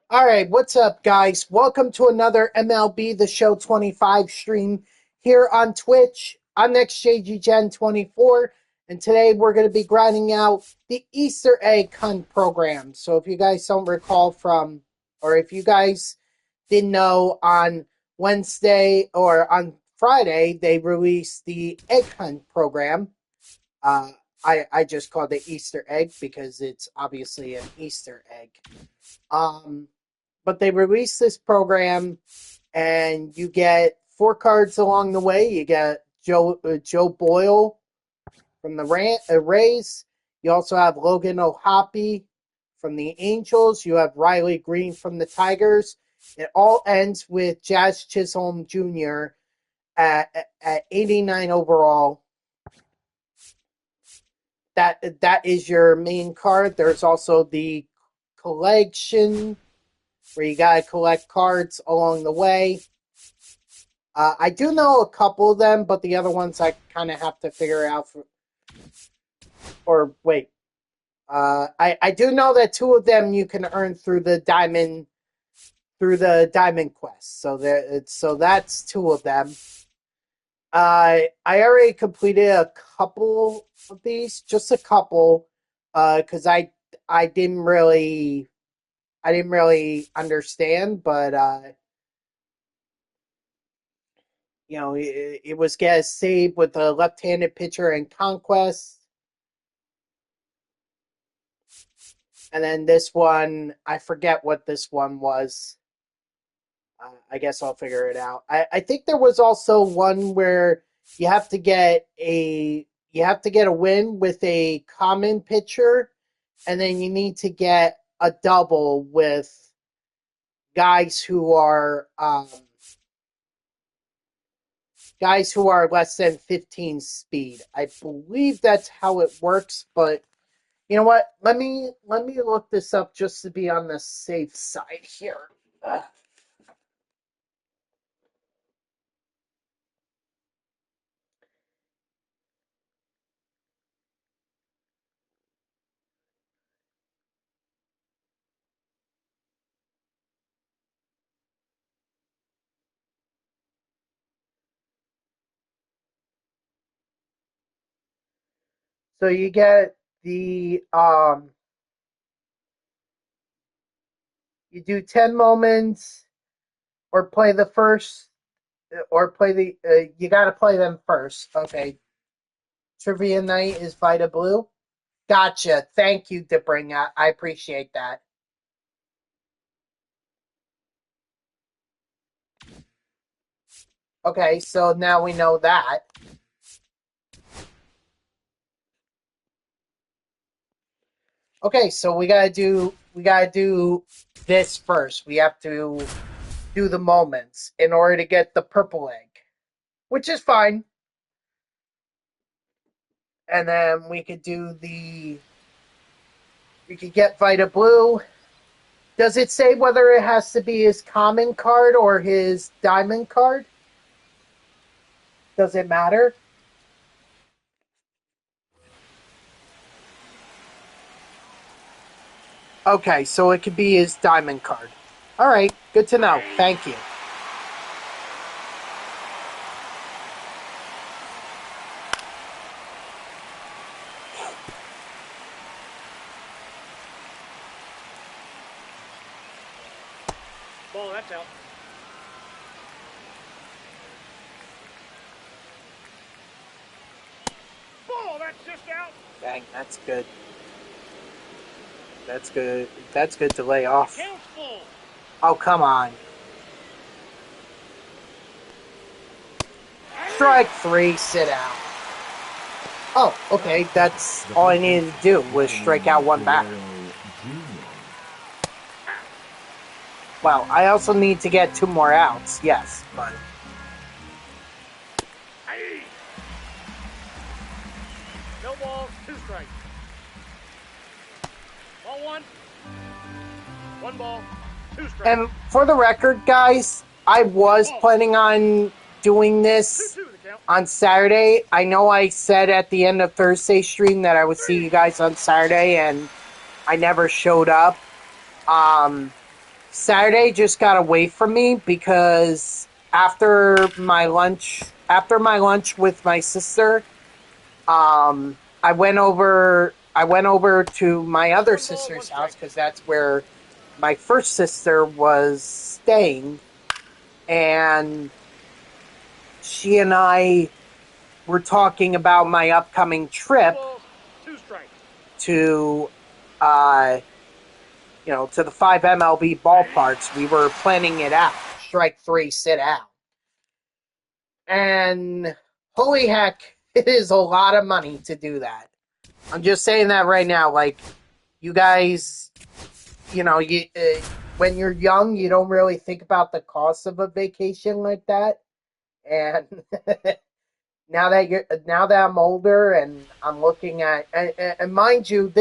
All right, what's up, guys? Welcome to another MLB The Show 25 stream here on Twitch. I'm NextJGGen24, and today we're going to be grinding out the Easter egg hunt program. So if you guys don't recall or if you guys didn't know, on Wednesday or on Friday, they released the egg hunt program. Uh, I just called it Easter egg because it's obviously an Easter egg. But they released this program, and you get 4 cards along the way. You get Joe Boyle from the Rays. You also have Logan O'Hoppe from the Angels. You have Riley Green from the Tigers. It all ends with Jazz Chisholm Jr. at 89 overall. That is your main card. There's also the collection, where you gotta collect cards along the way. I do know a couple of them, but the other ones I kind of have to figure out. I do know that 2 of them you can earn through the Diamond Quest. So that's 2 of them. I already completed a couple of these, just a couple, because I didn't really understand, but it was get saved with a left-handed pitcher in Conquest. And then this one, I forget what this one was. I guess I'll figure it out. I think there was also one where you have to get a win with a common pitcher, and then you need to get a double with guys who are less than 15 speed. I believe that's how it works, but you know what? Let me look this up just to be on the safe side here. So you get the you do 10 moments, or play the first, or play the you got to play them first. Okay. Trivia night is Vita Blue. Gotcha. Thank you, Debringa. I appreciate that. Okay, so now we know that. Okay, so we gotta do this first. We have to do the moments in order to get the purple egg, which is fine. And then we could get Vita Blue. Does it say whether it has to be his common card or his diamond card? Does it matter? Okay, so it could be his diamond card. All right, good to know. Thank you. Ball, that's out. Ball, that's just out. Dang, that's good. That's good. That's good to lay off. Count full. Oh, come on. Strike 3, sit out. Oh, okay. That's all I needed to do was strike out 1 batter. Well, I also need to get 2 more outs, yes, but... No balls, 2 strikes. Ball 1. 1 ball, 2 strikes. And for the record, guys, I was planning on doing this on Saturday. I know I said at the end of Thursday's stream that I would see you guys on Saturday, and I never showed up. Saturday just got away from me because after my lunch with my sister, I went over to my other One ball, one sister's house strike. because that's where my first sister was staying, and she and I were talking about my upcoming Two trip balls, two strikes. to uh to the 5 MLB ballparks. We were planning it out. Strike three, sit out. And holy heck, it is a lot of money to do that. I'm just saying that right now. Like, you guys, when you're young, you don't really think about the cost of a vacation like that. And now that I'm older and I'm looking at, and mind you,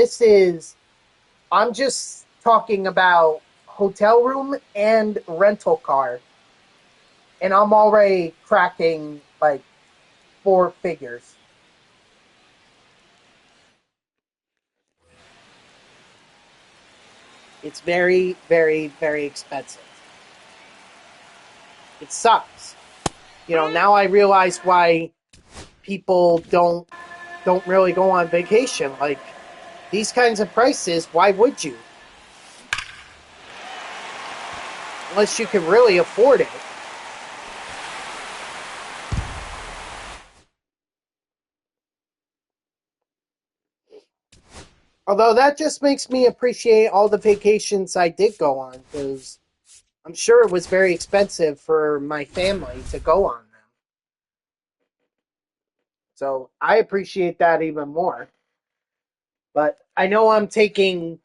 I'm just talking about hotel room and rental car, and I'm already cracking like four figures. It's very, very, very expensive. It sucks. Now I realize why people don't really go on vacation. Like, these kinds of prices, why would you? Unless you can really afford it. Although that just makes me appreciate all the vacations I did go on, because I'm sure it was very expensive for my family to go on them. So I appreciate that even more. But I know I'm taking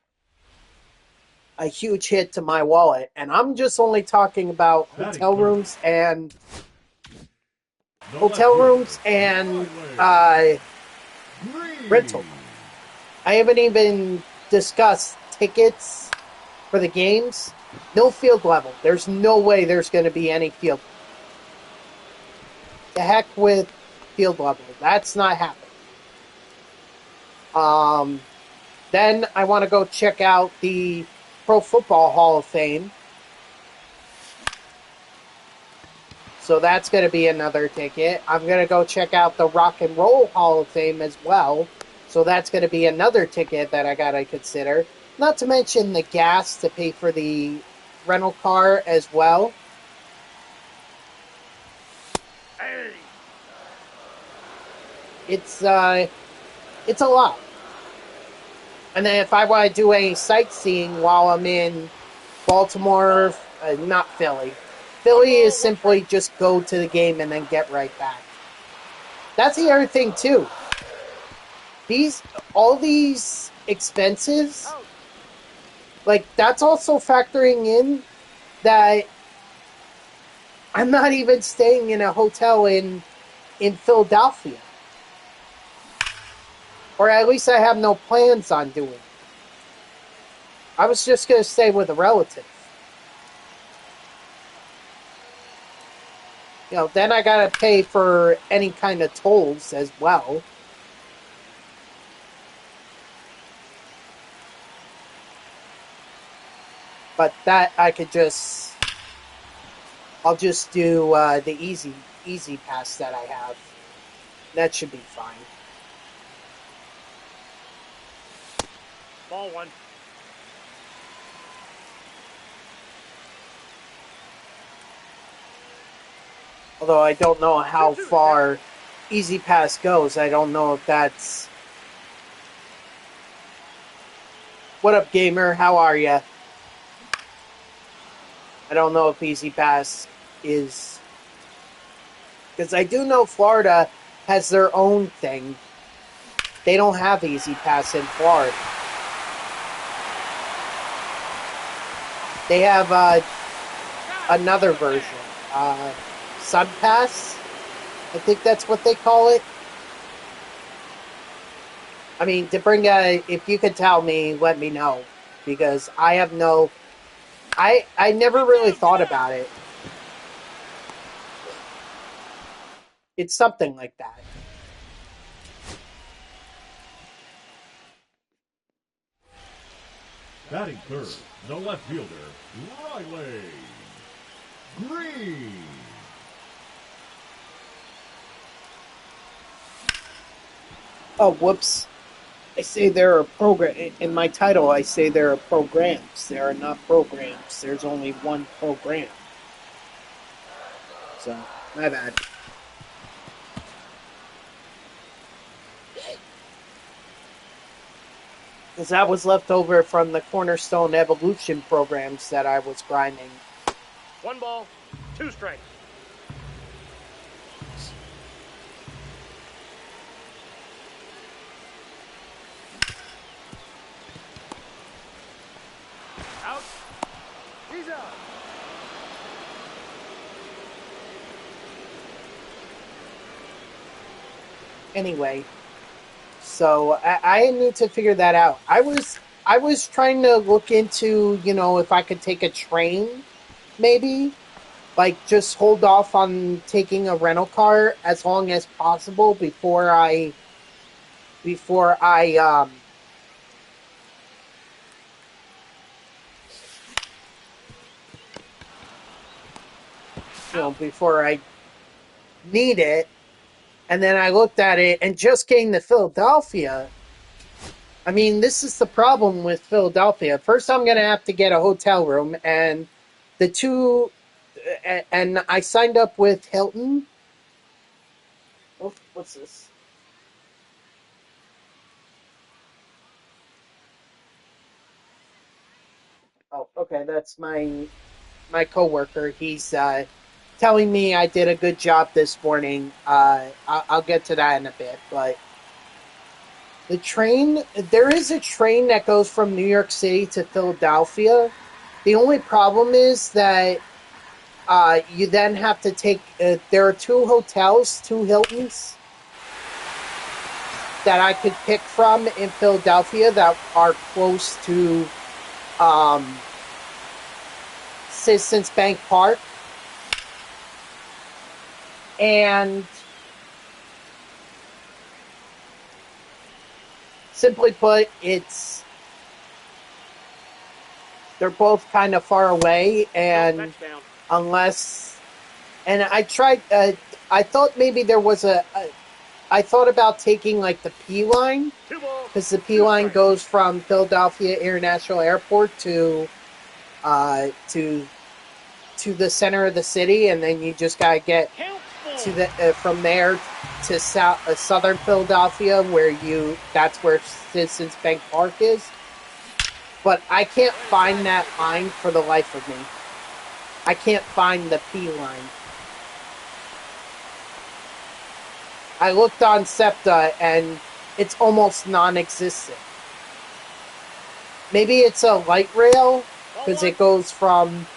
a huge hit to my wallet, and I'm just only talking about hotel rooms and rental. I haven't even discussed tickets for the games. No field level. There's no way there's going to be any field level. The heck with field level. That's not happening. Then I want to go check out the Pro Football Hall of Fame. So that's going to be another ticket. I'm going to go check out the Rock and Roll Hall of Fame as well. So that's going to be another ticket that I got to consider. Not to mention the gas to pay for the rental car as well. Hey. It's a lot. And then if I want to do any sightseeing while I'm in Baltimore, not Philly. Philly is simply just go to the game and then get right back. That's the other thing too. All these expenses, like, that's also factoring in that I'm not even staying in a hotel in Philadelphia. Or at least I have no plans on doing it. I was just going to stay with a relative. Then I got to pay for any kind of tolls as well. But that I'll just do the easy pass that I have. That should be fine. Ball one. Although I don't know how far Easy Pass goes. I don't know if that's... What up, gamer? How are ya? I don't know if Easy Pass is... Because I do know Florida has their own thing. They don't have Easy Pass in Florida. They have another version. Sun Pass? I think that's what they call it. I mean, if you could tell me, let me know. Because I have no... I never really thought about it. It's something like that. Batting third, the left fielder, Riley Green. Oh, whoops. I say there are program in my title. I say there are programs. There are not programs. There's only one program. So my bad. Because that was left over from the Cornerstone Evolution programs that I was grinding. 1 ball, 2 strikes. Out. He's out. Anyway, so I need to figure that out. I was trying to look into, if I could take a train, maybe, like just hold off on taking a rental car as long as possible before I before I need it. And then I looked at it, and just getting to Philadelphia. I mean, this is the problem with Philadelphia. First, I'm going to have to get a hotel room, and the two, and I signed up with Hilton. Oh, what's this? Oh, okay, that's my coworker. He's telling me I did a good job this morning. I'll get to that in a bit, but the train, there is a train that goes from New York City to Philadelphia. The only problem is that you then have to take, there are two hotels, two Hiltons that I could pick from in Philadelphia that are close to Citizens Bank Park. And simply put, they're both kind of far away, and unless, and I tried, I thought maybe there was I thought about taking like the P line, because the P line goes from Philadelphia International Airport to the center of the city, and then you just gotta get to the from there to southern Philadelphia, that's where Citizens Bank Park is. But I can't find that line for the life of me. I can't find the P line. I looked on SEPTA, and it's almost non-existent. Maybe it's a light rail, because it goes from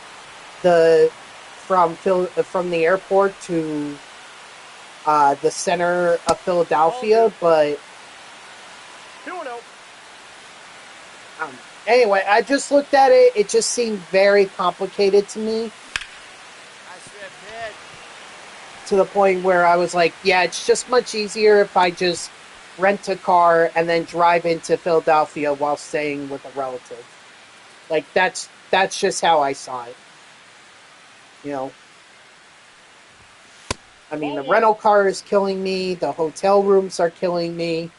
the airport to the center of Philadelphia, but anyway, I just looked at it. It just seemed very complicated to me. To the point where I was like, yeah, it's just much easier if I just rent a car and then drive into Philadelphia while staying with a relative. Like, that's just how I saw it. I mean, the rental car is killing me. The hotel rooms are killing me.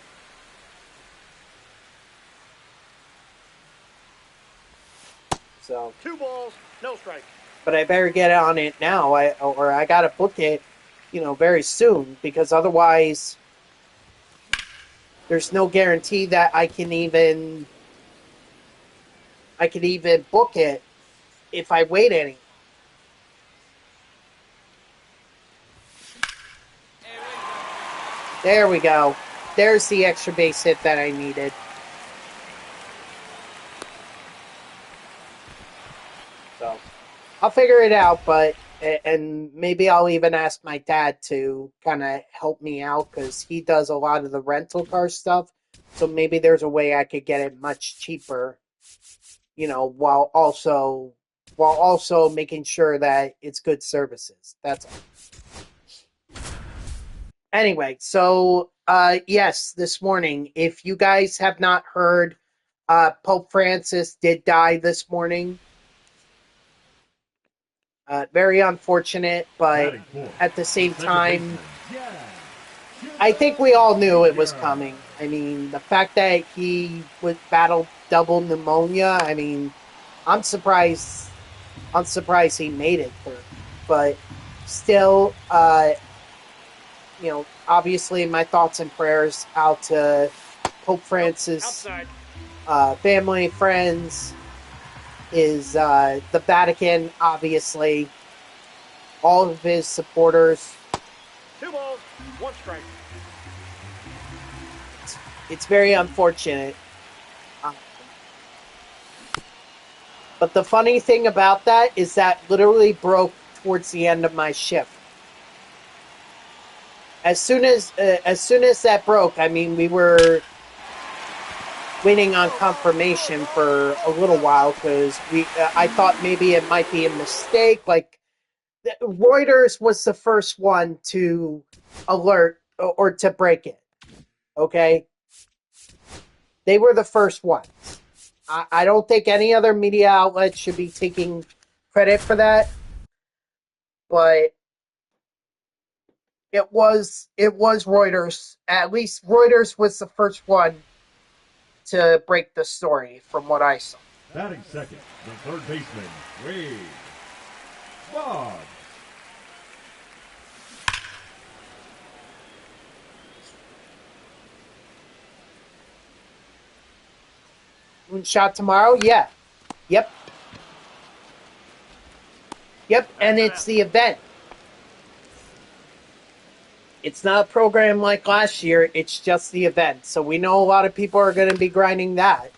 So 2 balls, no strike. But I better get on it now, or I gotta book it, very soon, because otherwise, there's no guarantee that I can even book it if I wait any. There we go. There's the extra base hit that I needed. So I'll figure it out, and maybe I'll even ask my dad to kind of help me out, because he does a lot of the rental car stuff. So maybe there's a way I could get it much cheaper, while also making sure that it's good services. That's all. Anyway, so yes, this morning, if you guys have not heard, Pope Francis did die this morning. Very unfortunate, but Batting fourth, at the same second time, baseman, I think we all knew it was coming. I mean, the fact that he would battle double pneumonia, I mean, I'm surprised. I'm surprised he made it through. But still, obviously, my thoughts and prayers out to Pope Francis, Outside. family, friends, the Vatican, obviously, all of his supporters. 2 balls, 1 strike. It's very unfortunate. But the funny thing about that is that literally broke towards the end of my shift. As soon as that broke, I mean, we were waiting on confirmation for a little while because I thought maybe it might be a mistake. Like Reuters was the first one to alert or to break it. Okay, they were the first ones. I don't think any other media outlet should be taking credit for that, but it was Reuters. At least Reuters was the first one to break the story, from what I saw. Batting second, the third baseman, Wade Boggs. Moonshot tomorrow? Yeah. Yep. And it's the event. It's not a program like last year. It's just the event. So we know a lot of people are going to be grinding that.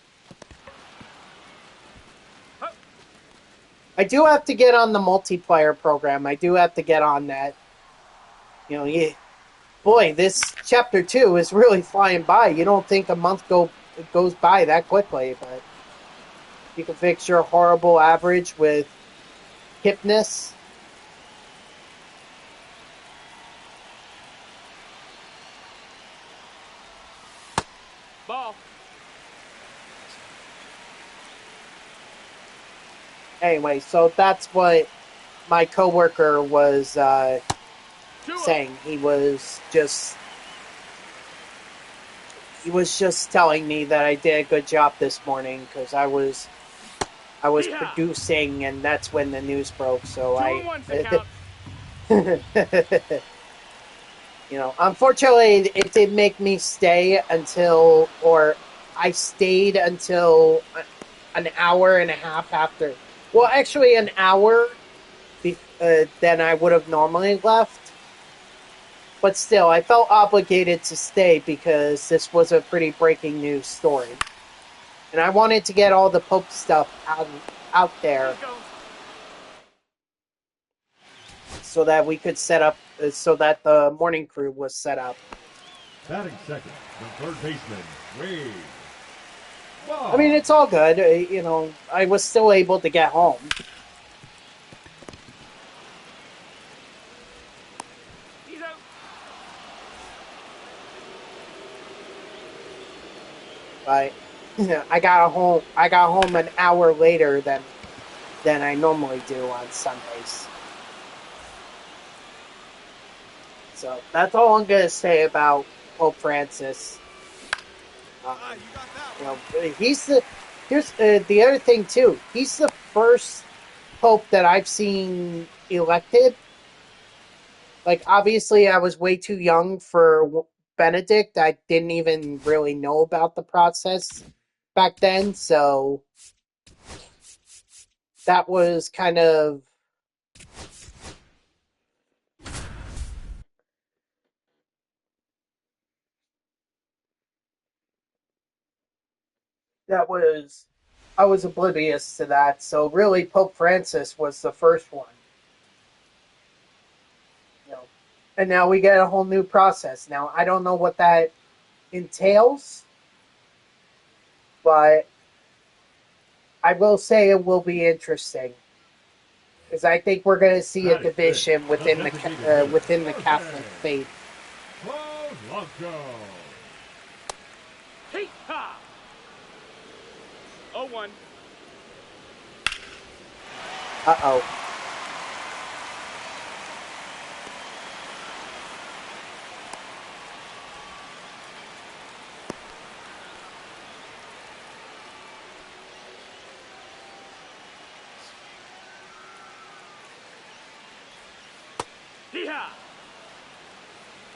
I do have to get on the multiplayer program. I do have to get on that. Boy, this chapter 2 is really flying by. You don't think a month goes by that quickly, but you can fix your horrible average with hipness. Ball. Anyway, so that's what my coworker was saying. He was just telling me that I did a good job this morning because I was producing, and that's when the news broke. So 2-1 to count. Unfortunately, it did make me stay until, or I stayed until an hour and a half after. Well, actually, an hour than I would have normally left. But still, I felt obligated to stay because this was a pretty breaking news story. And I wanted to get all the Pope stuff out there so that we could set up, so that the morning crew was set up. Batting second, the third baseman, Wade Boggs. I mean, it's all good. I was still able to get home. He's out. But I got home an hour later than I normally do on Sundays. So that's all I'm gonna say about Pope Francis. He's here's the other thing too. He's the first Pope that I've seen elected. Like, obviously, I was way too young for Benedict. I didn't even really know about the process back then, so that was kind of I was oblivious to that. So really, Pope Francis was the first one. And now we get a whole new process. Now, I don't know what that entails, but I will say it will be interesting. Because I think we're going to see a division within the Catholic faith. 0-1. Uh-oh. Hee-haw!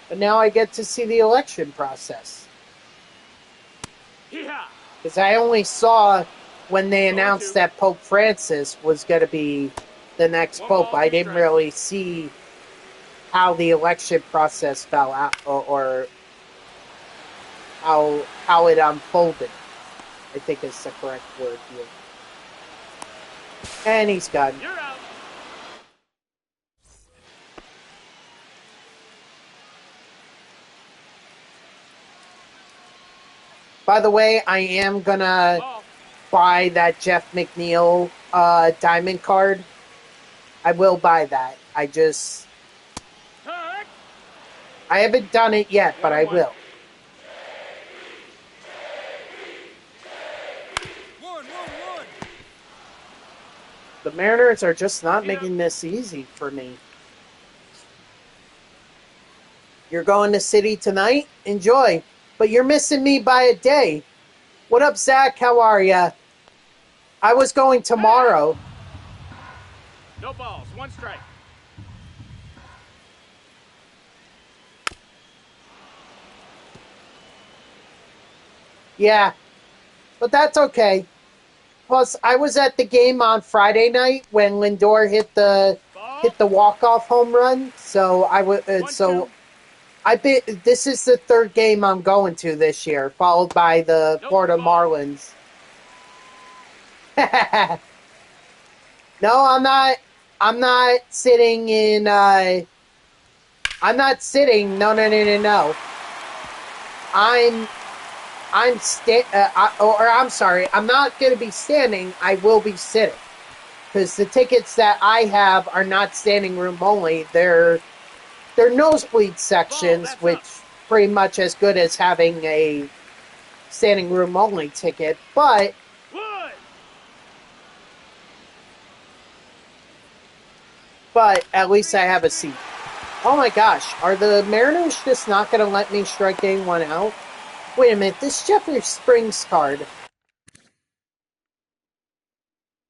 But now I get to see the election process. Hee-haw! Because I only saw when they 0-2. announced that Pope Francis was going to be the next One Pope. ball, I two didn't strikes. really see how the election process fell out or how it unfolded, I think is the correct word here. And he's gone. You're out. By the way, I am gonna Ball. buy that Jeff McNeil diamond card. I will buy that. Hut. I haven't done it yet, but I 1-1. will. 1-1-1. The Mariners are just not Yeah. making this easy for me. You're going to City tonight? Enjoy. But you're missing me by a day. What up, Zach? How are ya? I was going tomorrow. No balls. One strike. Yeah, but that's okay. Plus, I was at the game on Friday night when Lindor hit the Ball. walk-off home run. So this is the third game I'm going to this year, followed by the Nope, Florida ball. Marlins. No, I'm not. I'm not sitting in. I'm not sitting. No. I'm I'm sorry. I'm not going to be standing. I will be sitting because the tickets that I have are not standing room only. They're nosebleed sections, that's which up. pretty much as good as having a standing room only ticket. But Wood. at least I have a seat. Oh my gosh, are the Mariners just not going to let me strike anyone out? Wait a minute, this Jeffrey Springs card.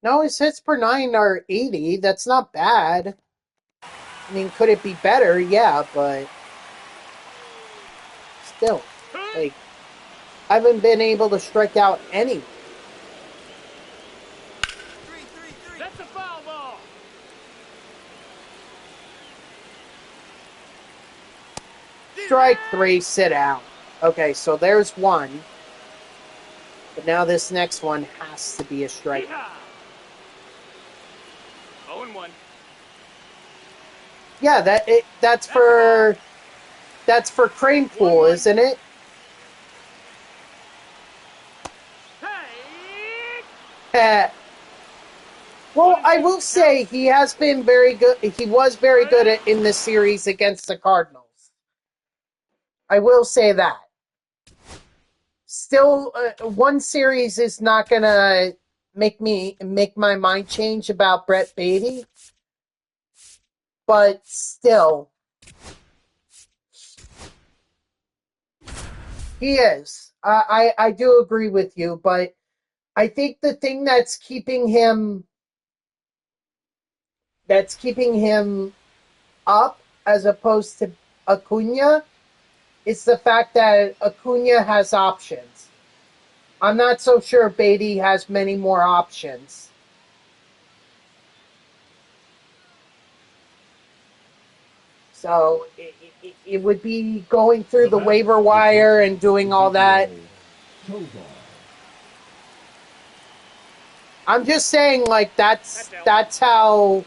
No, his hits per 9 are 80. That's not bad. I mean, could it be better? Yeah, but still, like, I haven't been able to strike out any. That's a foul ball. Strike 3, sit out. Okay, so there's one. But now this next one has to be a strike. Hee-haw. 0-1. Yeah, that's for Crane Pool, 1-1. isn't it? Hey. Well, I will say he has been very good. He was very good in the series against the Cardinals. I will say that. Still, one series is not gonna make my mind change about Brett Beatty, but still, he is. I do agree with you, but I think the thing that's keeping him up as opposed to Acuna is the fact that Acuna has options. I'm not so sure Beatty has many more options. So it would be going through the waiver wire and doing all that. I'm just saying, like, that's how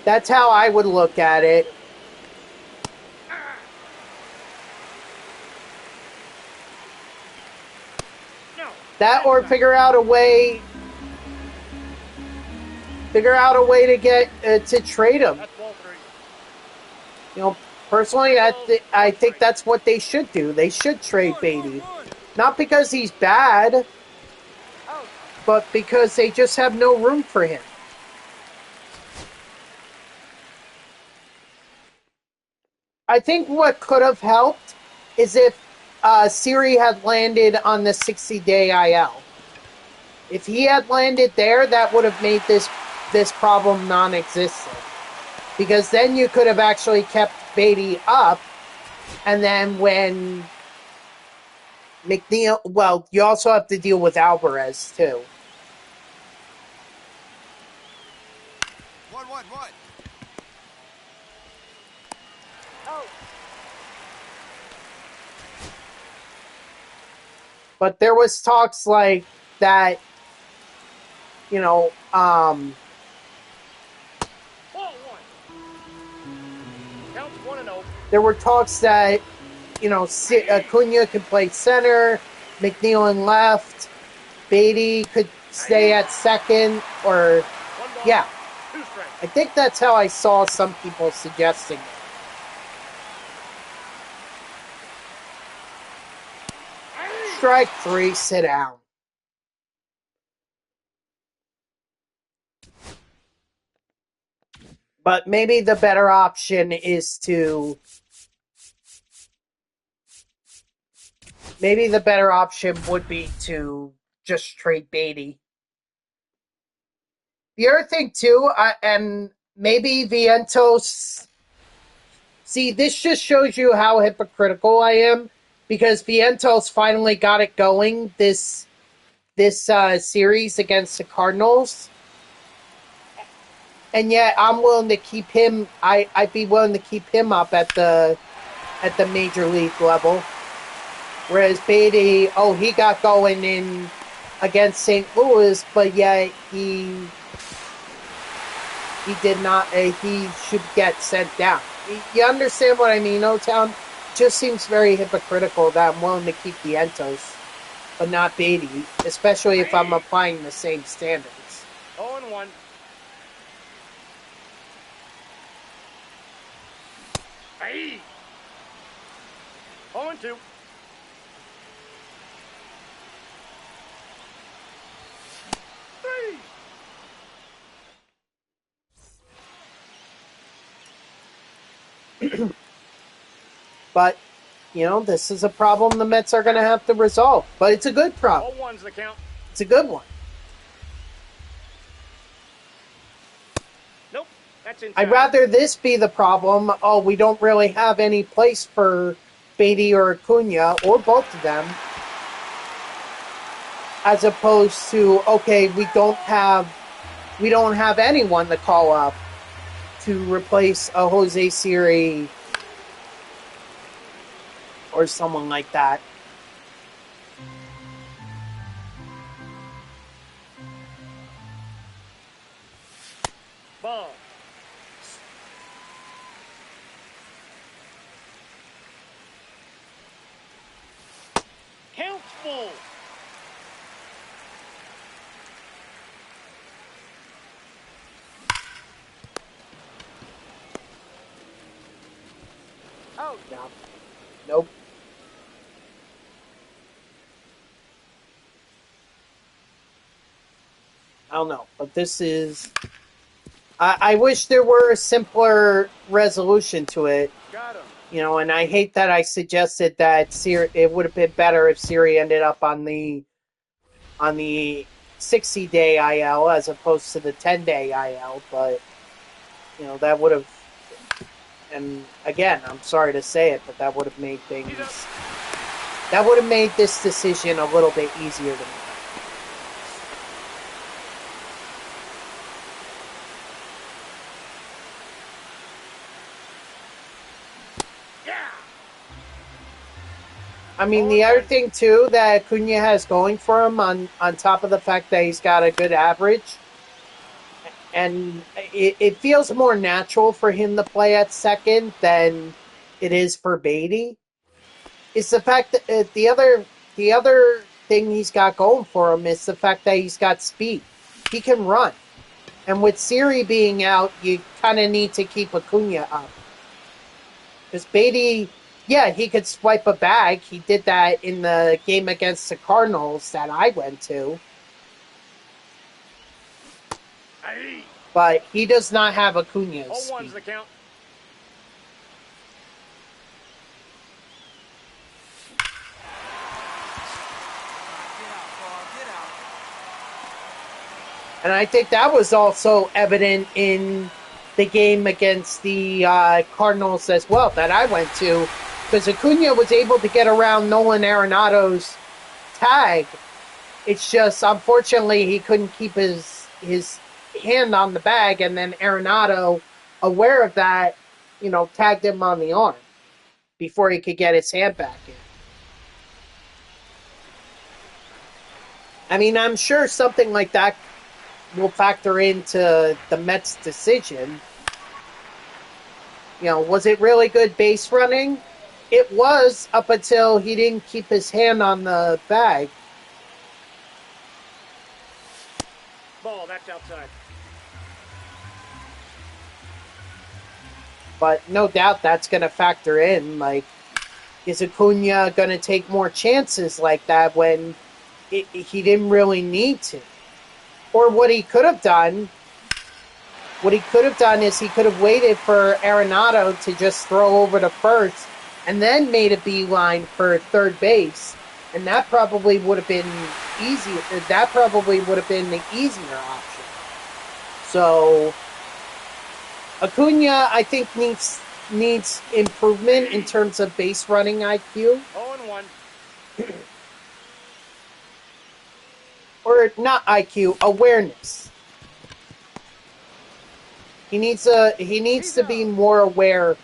I would look at it. No. That or figure out a way to get to trade him. That's ball 3. You know, personally, I think that's what they should do. They should trade Beatty, not because he's bad, but because they just have no room for him. I think what could have helped is if Siri had landed on the 60-day IL. If he had landed there, that would have made this problem non-existent. Because then you could have actually kept Beatty up, and then when McNeil... Well, you also have to deal with Alvarez, too. 1-1-1. Out. But there was talks like that, you know, Ball 1. Counts 1-0. there were talks that, you know, Acuna could play center, McNeil in left, Beatty could stay at second, or, 1 ball, yeah. 2 strikes. I think that's how I saw some people suggesting it. Strike 3, sit down. But maybe the better option is to... Maybe the better option would be to just trade Beatty. The other thing, too, and maybe Vientos... See, this just shows you how hypocritical I am, because Vientos finally got it going this series against the Cardinals. And yet I'm willing to keep him... I'd be willing to keep him up at the major league level. Whereas Beatty, he got going in against St. Louis, but yet he did not... he should get sent down. You understand what I mean, O-Town? Just seems very hypocritical that I'm willing to keep Vientos, but not Beatty, especially if I'm applying the same standards. 0-1. Hey. 0-2. But, you know, this is a problem the Mets are going to have to resolve. But it's a good problem. 0-1's the count. It's a good one. Nope, that's inside. I'd rather this be the problem. Oh, we don't really have any place for Beatty or Acuna, or both of them. As opposed to, okay, we don't have anyone to call up to replace a Jose Siri or someone like that. Ball. Count full. Out. No. Nope. I don't know, but this is... I wish there were a simpler resolution to it. Got him. You know, and I hate that I suggested that it would have been better if Siri ended up on the 60-day IL as opposed to the 10-day IL, but, you know, that would have... And, again, I'm sorry to say it, but that would have made things... That would have made this decision a little bit easier to make. I mean, the other thing, too, that Acuna has going for him, on top of the fact that he's got a good average, and it feels more natural for him to play at second than it is for Beatty, is the fact that the other thing he's got going for him is the fact that he's got speed. He can run. And with Siri being out, you kind of need to keep Acuna up. Because Beatty... Yeah, he could swipe a bag. He did that in the game against the Cardinals that I went to. but he does not have Acuna's 0-1's speed. the count. And I think that was also evident in the game against the Cardinals as well that I went to, because Acuna was able to get around Nolan Arenado's tag. It's just, unfortunately, he couldn't keep his hand on the bag, and then Arenado, aware of that, tagged him on the arm before he could get his hand back in. I mean, I'm sure something like that will factor into the Mets' decision. Was it really good base running? It was, up until he didn't keep his hand on the bag. Ball, that's outside. But no doubt that's going to factor in. Like, is Acuna going to take more chances like that when he didn't really need to? Or what he could have done is he could have waited for Arenado to just throw over to first and then made a beeline for third base. And that probably would have been easier. That probably would have been the easier option. So Acuna, I think, needs improvement in terms of base running IQ. 0-1. Or not IQ, awareness. He needs to be more aware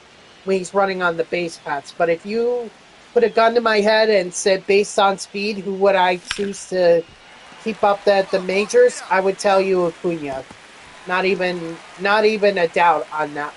when he's running on the base paths. But if you put a gun to my head and said, based on speed, who would I choose to keep up at the majors? I would tell you Acuna. Not even a doubt on that.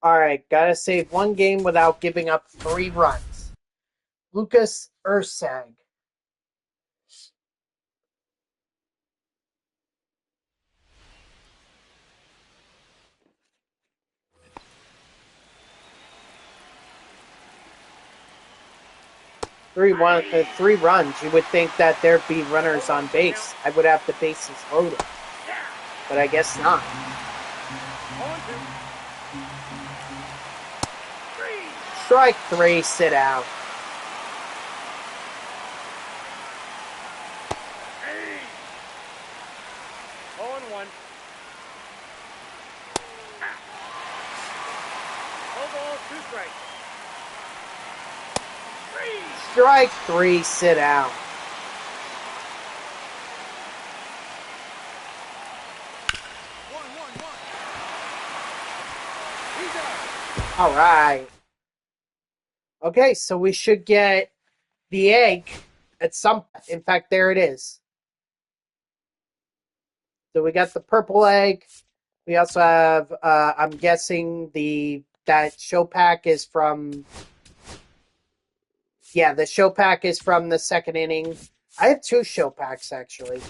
All right, gotta save one game without giving up 3 runs. Lucas Ursag. Three runs. You would think that there'd be runners on base. I would have the bases loaded, but I guess not. 0-2. Strike 3, sit out. Hey. 0-1. No ball, 2 strikes. Strike 3, sit out. All right. Okay, so we should get the egg at some. In fact, there it is. So we got the purple egg. We also have. I'm guessing that show pack is from. Yeah, the show pack is from the second inning. I have 2 show packs actually.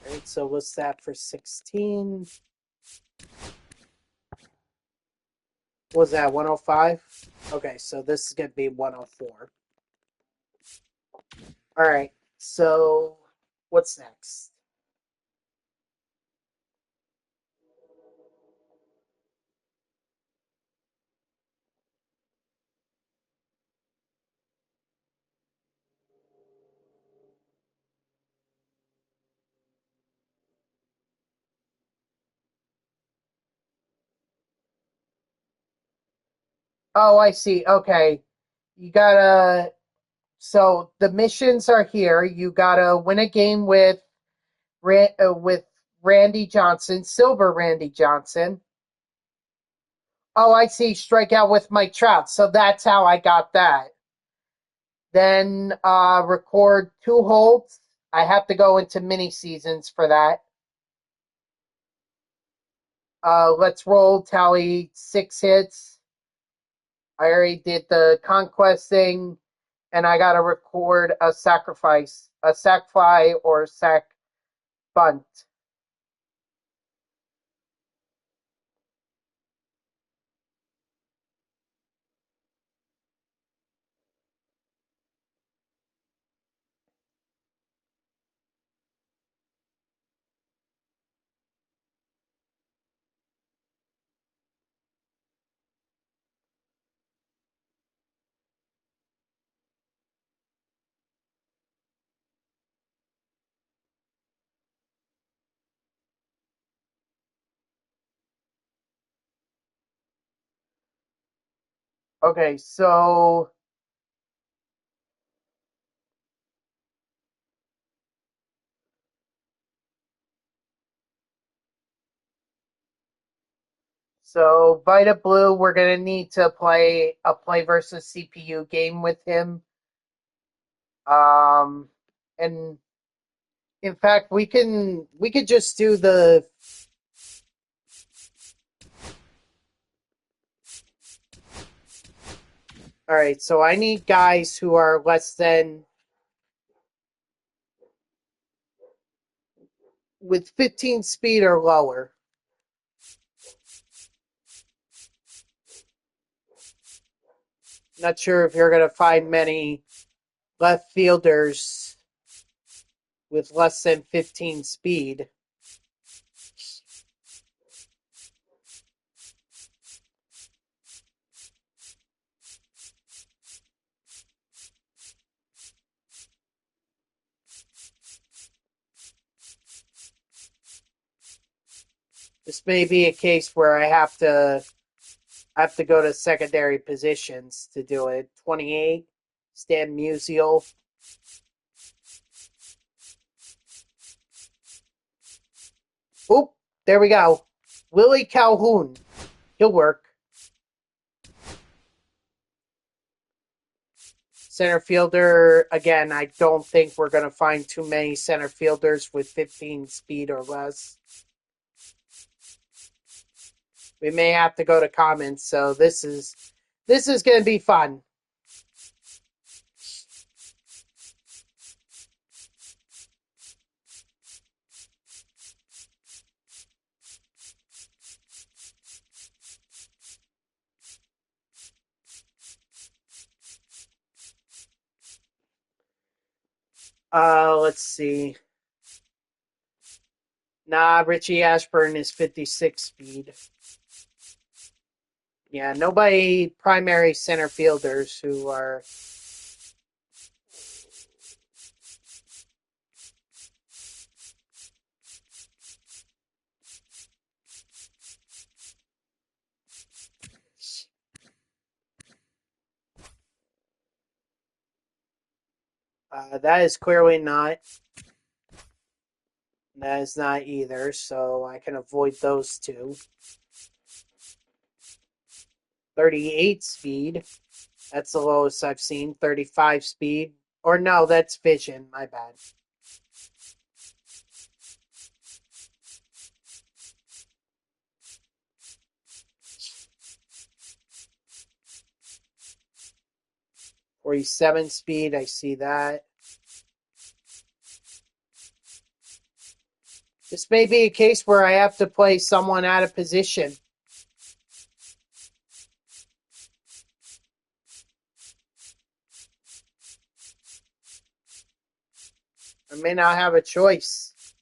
Right, so what's that for 16? What was that, 105? Okay, so this is going to be 104. All right, so what's next? Oh, I see. Okay. You gotta So the missions are here. You gotta win a game with Randy Johnson, Silver Randy Johnson. Oh, I see. Strike out with Mike Trout. So that's how I got that. Then record 2 holds. I have to go into mini seasons for that. Let's roll. Tally 6 hits. I already did the conquest thing, and I gotta record a sacrifice, a sac fly or sac bunt. Okay, so Vita Blue, we're gonna need to play a play versus CPU game with him. And in fact, we could just do the. All right, so I need guys who are less than with 15 speed or lower. Not sure if you're gonna find many left fielders with less than 15 speed. This may be a case where I have to go to secondary positions to do it. 28, Stan Musial. Oop, there we go. Willie Calhoun. He'll work. Center fielder, again, I don't think we're going to find too many center fielders with 15 speed or less. We may have to go to comments, so this is going to be fun. Let's see. Nah, Richie Ashburn is 56 speed. Yeah, nobody primary center fielders who are. That is clearly not. That is not either, so I can avoid those two. 38 speed. That's the lowest I've seen. 35 speed. Or no, that's vision. My bad. .47 speed. I see that. This may be a case where I have to play someone out of position. I may not have a choice.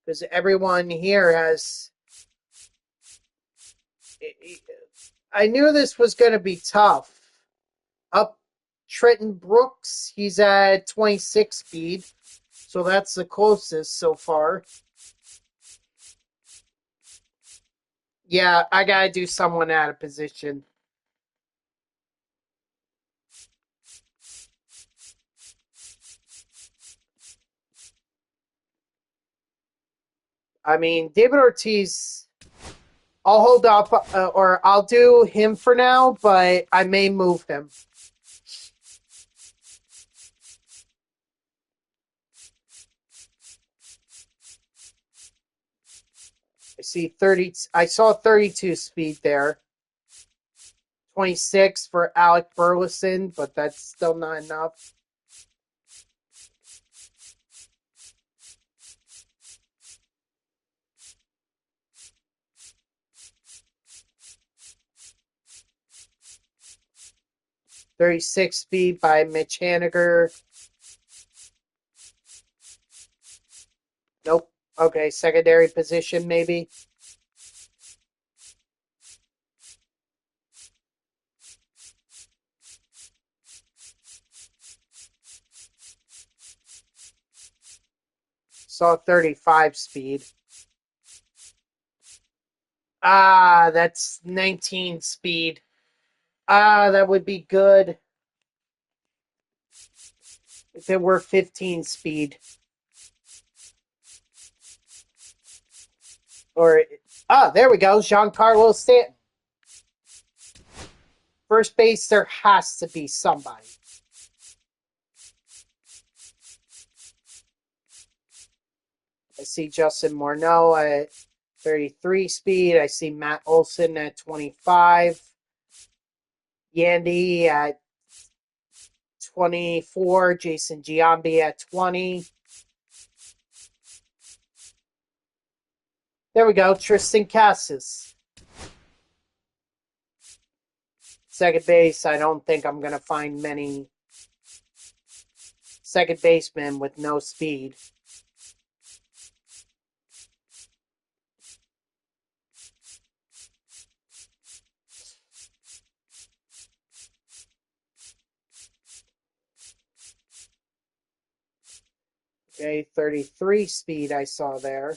Because everyone here has. I knew this was going to be tough. Up Trenton Brooks, he's at 26 speed. So that's the closest so far. Yeah, I got to do someone out of position. I mean, David Ortiz, I'll hold up, or I'll do him for now, but I may move him. I see 30. I saw 32 speed there. 26 for Alec Burleson, but that's still not enough. .36 speed by Mitch Haniger. Nope. Okay, secondary position maybe. Saw 35 speed. Ah, that's 19 speed. Ah, that would be good if it were 15 speed. Or, there we go. Giancarlo Stanton. First base, there has to be somebody. I see Justin Morneau at 33 speed. I see Matt Olson at 25. Yandy at 24. Jason Giambi at 20. There we go. Tristan Cassis. Second base, I don't think I'm going to find many second basemen with no speed. Okay, 33 speed I saw there.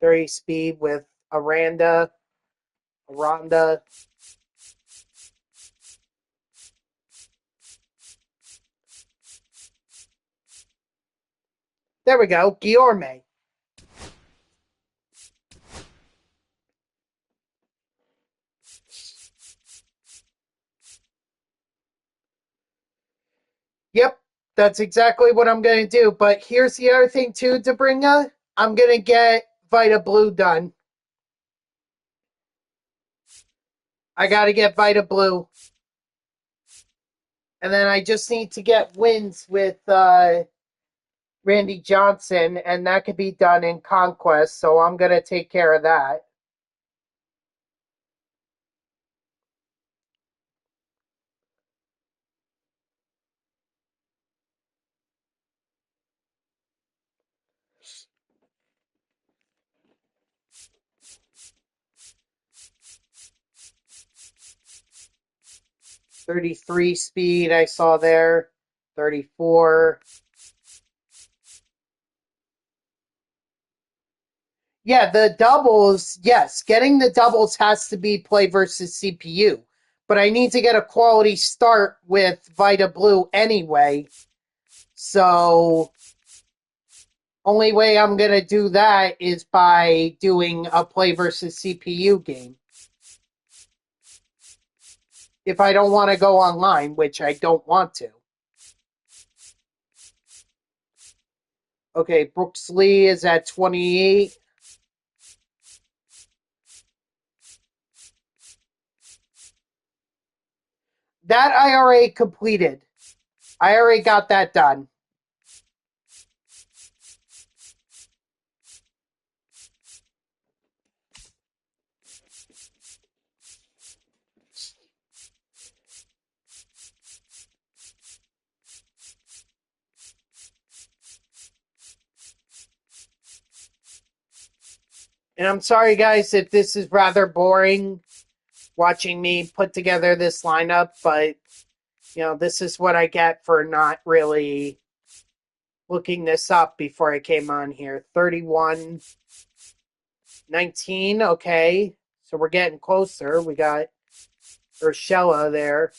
.30 speed with Aranda. There we go, Guillorme. Yep, that's exactly what I'm going to do. But here's the other thing too, Debringa. I'm going to get Vita Blue done. I got to get Vita Blue. And then I just need to get wins with Randy Johnson, and that could be done in Conquest, so I'm going to take care of that. .33 speed I saw there. 34. Yeah, the doubles, yes, getting the doubles has to be play versus CPU. But I need to get a quality start with Vita Blue anyway. So, only way I'm going to do that is by doing a play versus CPU game. If I don't want to go online, which I don't want to. Okay, Brooks Lee is at 28. That I already completed. I already got that done. And I'm sorry, guys, if this is rather boring watching me put together this lineup, but, this is what I get for not really looking this up before I came on here. 31, 19, okay. So we're getting closer. We got Urshela there.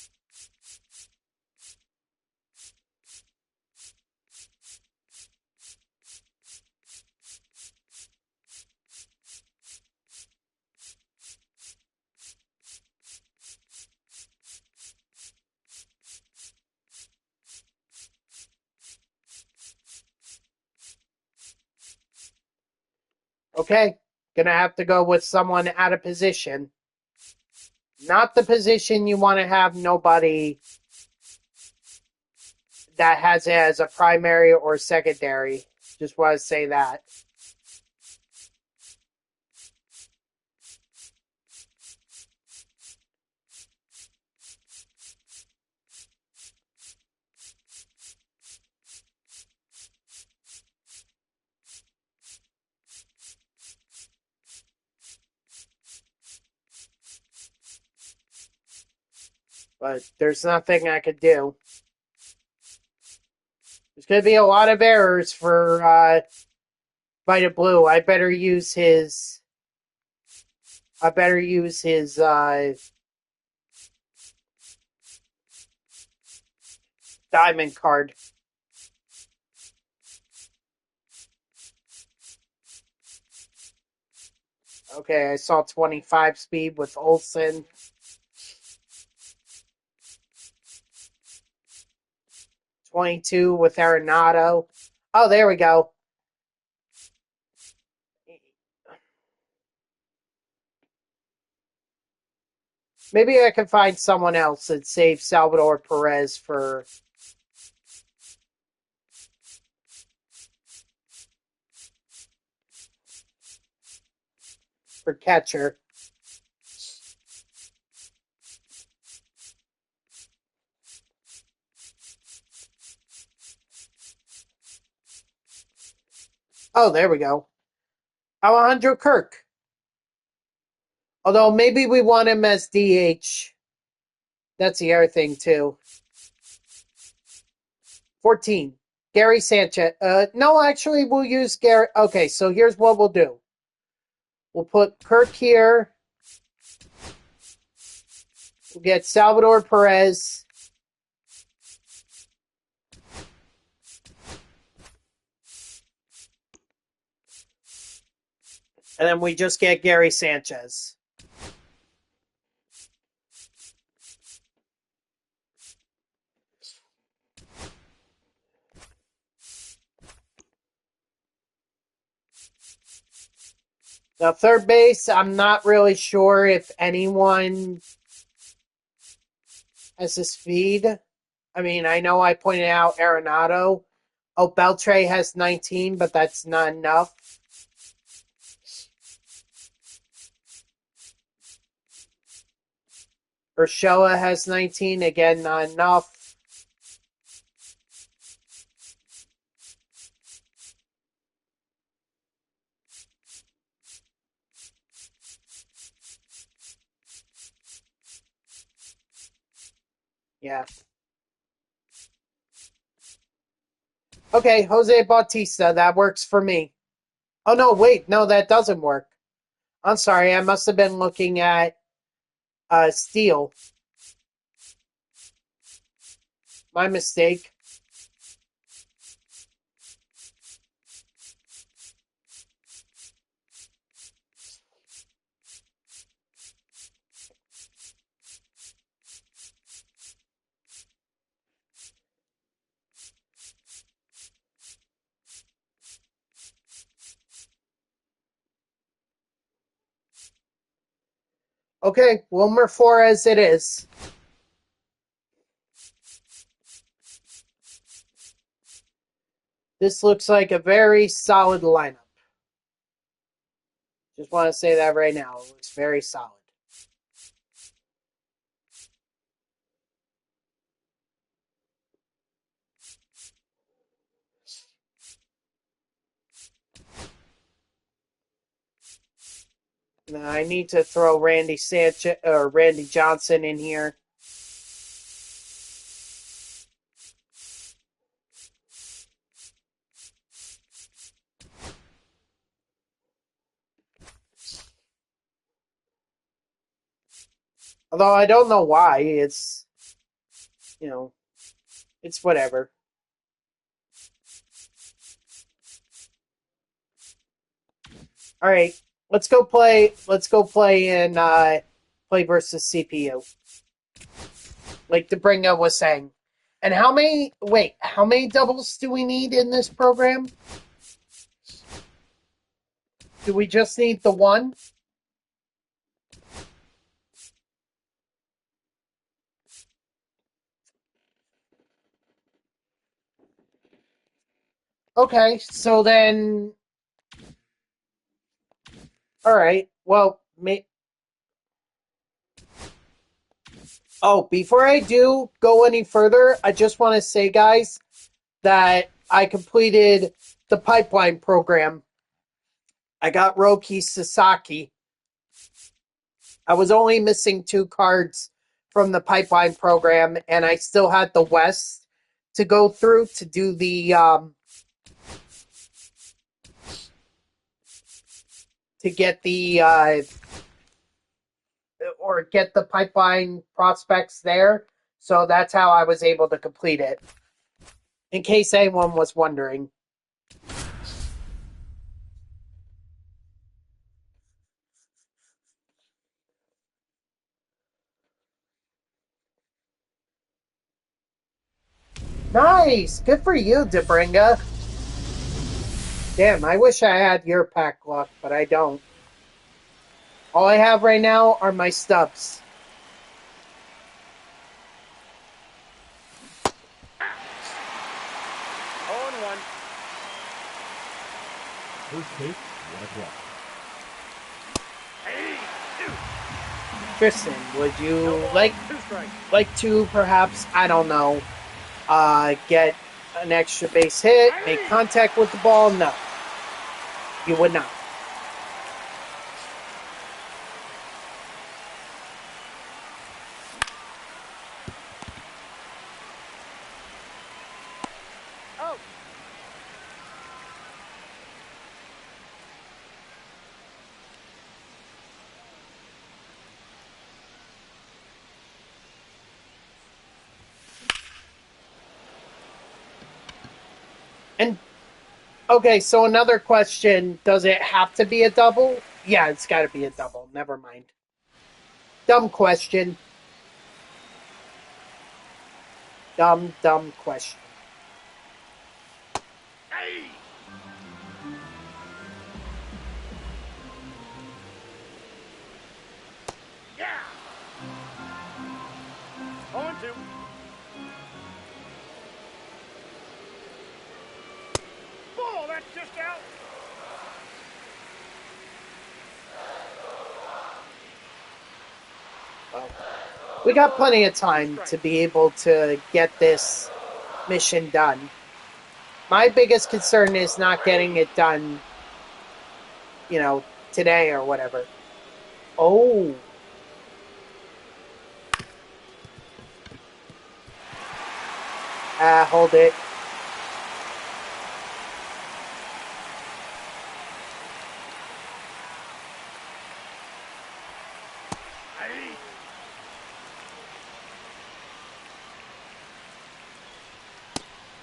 Okay, gonna have to go with someone out of position. Not the position you want to have nobody that has it as a primary or secondary. Just want to say that. But there's nothing I could do. There's going to be a lot of errors for Vita Blue. I better use his diamond card. Okay, I saw 25 speed with Olsen. 22 with Arenado. Oh, there we go. Maybe I can find someone else and save Salvador Perez for catcher. Oh, there we go. Alejandro Kirk. Although maybe we want him as DH. That's the other thing, too. 14. Gary Sanchez. No, actually, we'll use Gary. Okay, so here's what we'll do. We'll put Kirk here. We'll get Salvador Perez. And then we just get Gary Sanchez. Now, third base, I'm not really sure if anyone has a speed. I mean, I know I pointed out Arenado. Oh, Beltre has 19, but that's not enough. Urshela has 19, again, not enough. Yeah. Okay, Jose Bautista, that works for me. Oh, no, wait, no, that doesn't work. I'm sorry, I must have been looking at Steele. My mistake. Okay, Wilmer Flores it is. This looks like a very solid lineup. Just want to say that right now. It looks very solid. Now I need to throw Randy Sanchez or Randy Johnson in here. Although I don't know why. It's, it's whatever. All right, let's go play. Let's go play in play versus CPU. Like Debringa was saying. And how many doubles do we need in this program? Do we just need the one? Okay, so then... Alright, well, Oh, before I do go any further, I just want to say, guys, that I completed the pipeline program. I got Roki Sasaki. I was only missing 2 cards from the pipeline program, and I still had the West to go through to do the to get the or get the pipeline prospects there. So that's how I was able to complete it. In case anyone was wondering. Nice! Good for you, Debringa. Damn, I wish I had your pack luck, but I don't. All I have right now are my stubs. First pitch, 1 o'clock. Tristan, would you like to perhaps, I don't know, get an extra base hit, make contact with the ball? No. You would not. Oh. And, okay, so another question, does it have to be a double? Yeah, it's got to be a double. Never mind. Dumb question. Dumb question. Hey. Yeah. 0-2. Oh, that's just out. Well, we got plenty of time to be able to get this mission done. My biggest concern is not getting it done, today or whatever. Oh. Hold it. Hey.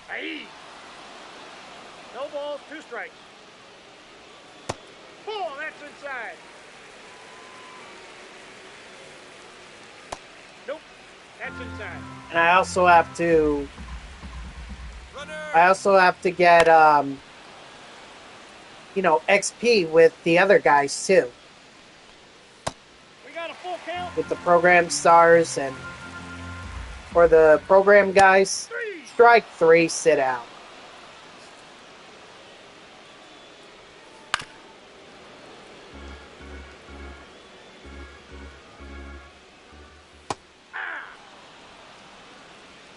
Hey. No balls, 2 strikes. Oh, that's inside. Nope, that's inside. And I also have to get XP with the other guys too. We got a full count. With the program stars and for the program guys. 3. Strike 3, sit out.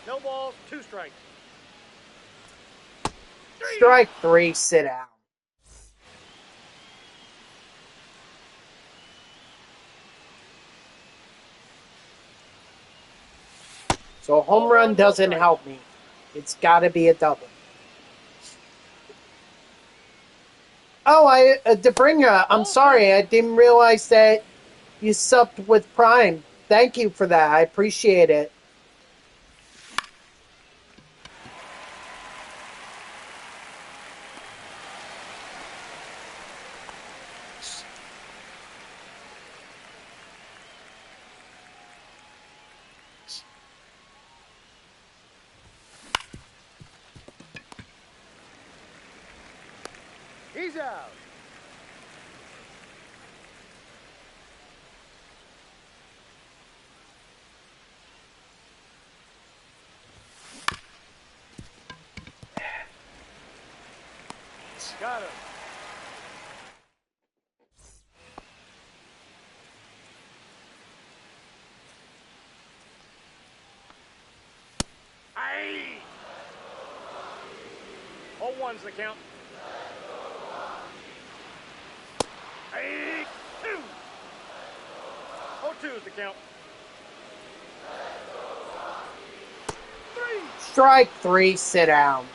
No balls, 2 strikes. Strike 3, sit out. So a home run doesn't help me. It's got to be a double. Oh, Debringa, I'm sorry. I didn't realize that you subbed with Prime. Thank you for that. I appreciate it. He's out. Batter. Aye. 0-1's the count. Aye. 2. 0-2's the count. 3. Strike 3, sit down.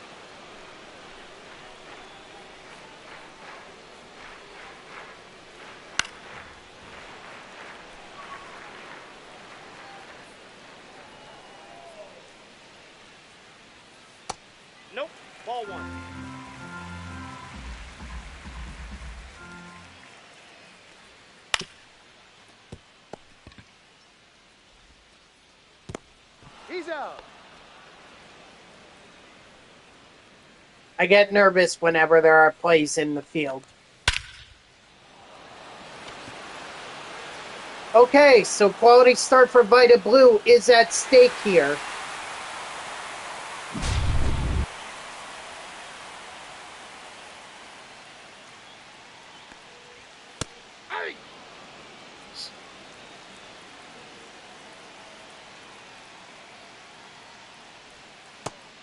Nope. Ball 1. He's out. I get nervous whenever there are plays in the field. Okay, so quality start for Vita Blue is at stake here. Aye.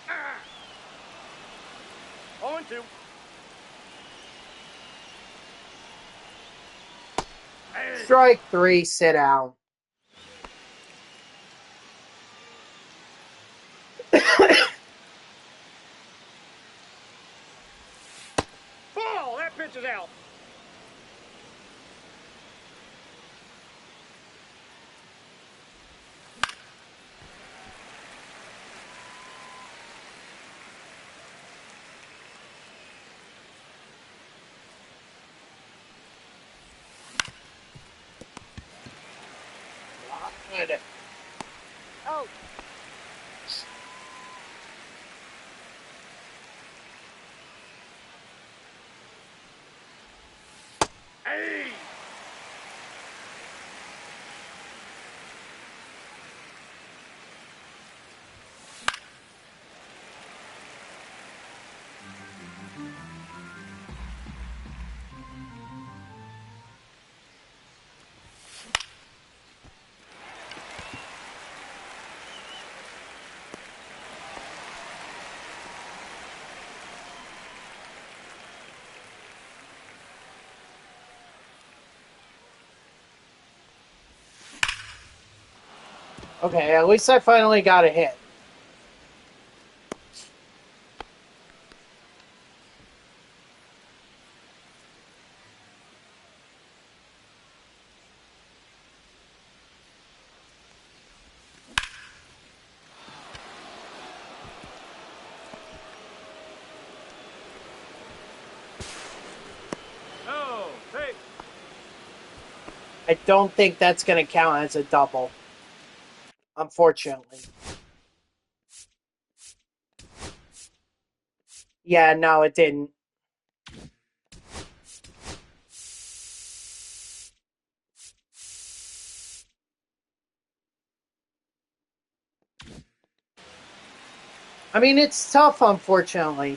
Ah. 0-2. Aye. Strike 3, sit down. Ball. That pitch is out. Good. Out. Aye. Okay, at least I finally got a hit. No. Take. I don't think that's going to count as a double. Unfortunately. Yeah, no, it didn't. I mean, it's tough, unfortunately.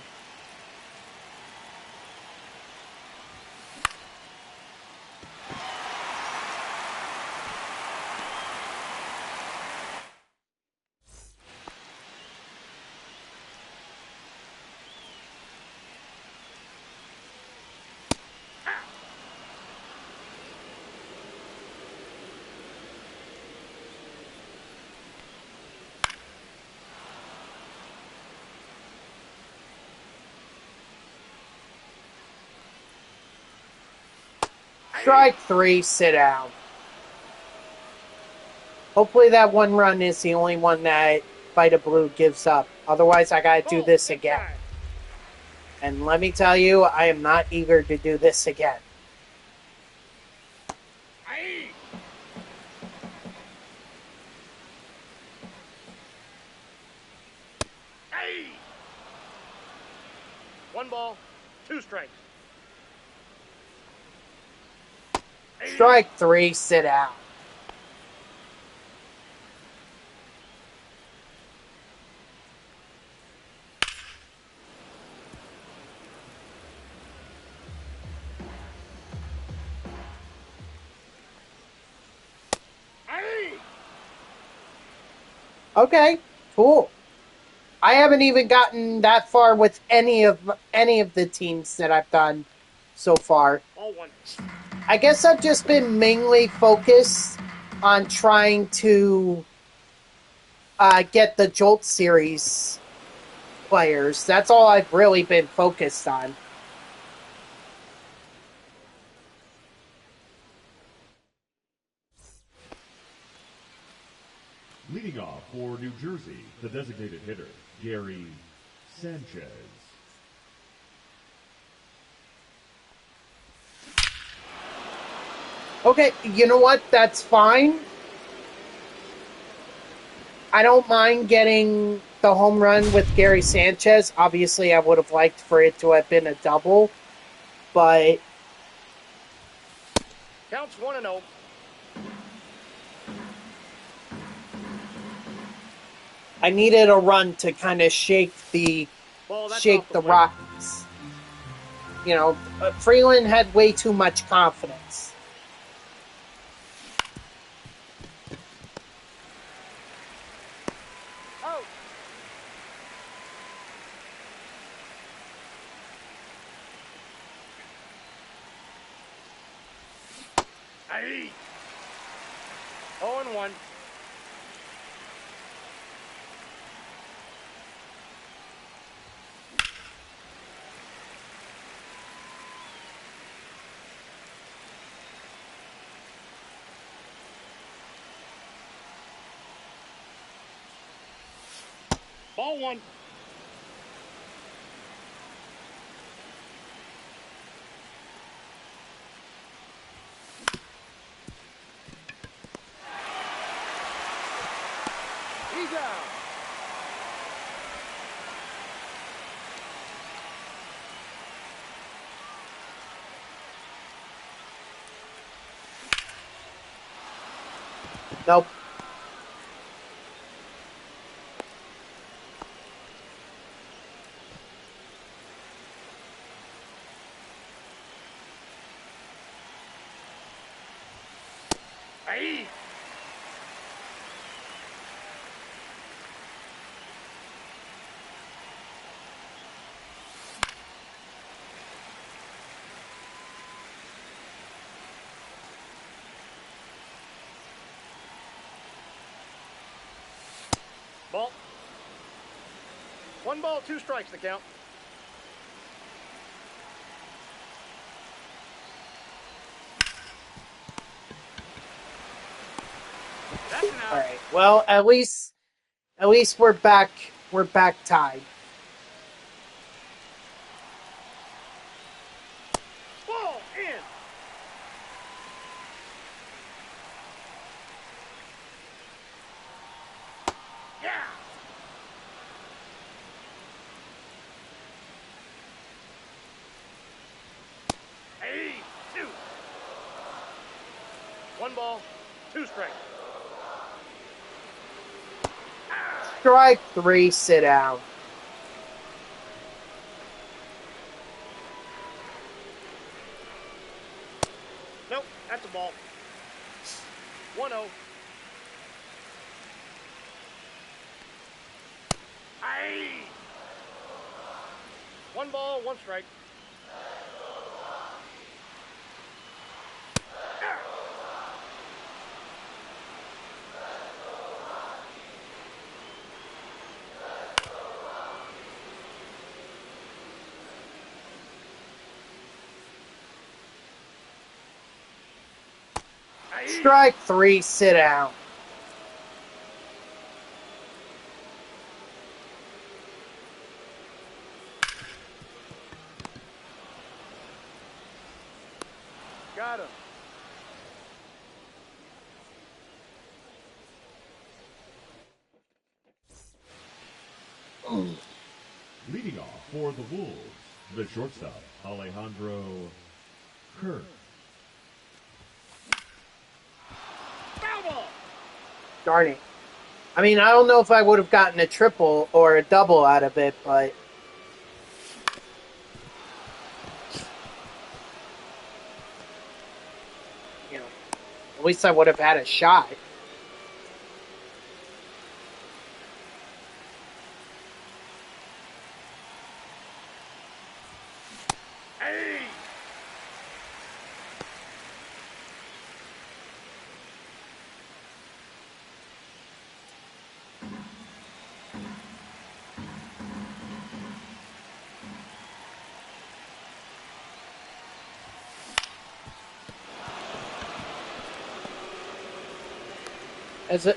Strike 3, sit down. Hopefully that one run is the only one that Vita Blue gives up. Otherwise, I gotta do this again. And let me tell you, I am not eager to do this again. Aye. Aye. 1 ball, 2 strikes. Aye. Strike 3, sit down. Okay, cool. I haven't even gotten that far with any of the teams that I've done so far. Ball one. I guess I've just been mainly focused on trying to get the Jolt series players. That's all I've really been focused on. Leading off for New Jersey, the designated hitter, Gary Sanchez. Okay, you know what? That's fine. I don't mind getting the home run with Gary Sanchez. Obviously, I would have liked for it to have been a double, but Counts 1-0. I needed a run to kind of shake the Ball, that's off the plate. Rockies. You know, Freeland had way too much confidence. Out. Aye. 0-1. Ball one. He's out. Nope. Aye. Ball. 1 ball, 2 strikes the count. That's an out. All right. Well, at least we're back. We're back tied. Ball in. Yeah. Aye. 2. 1 ball, 2 strikes. Strike 3. Sit down. Nope, that's a ball. 1-0. Aye. 1 ball, 1 strike. Aye. Strike 3. Sit down. Got him. Leading off for the Wolves, the shortstop, Alejandro Kirk. Foul ball. Darn it. I mean, I don't know if I would have gotten a triple or a double out of it, but you know, at least I would have had a shot. Hey!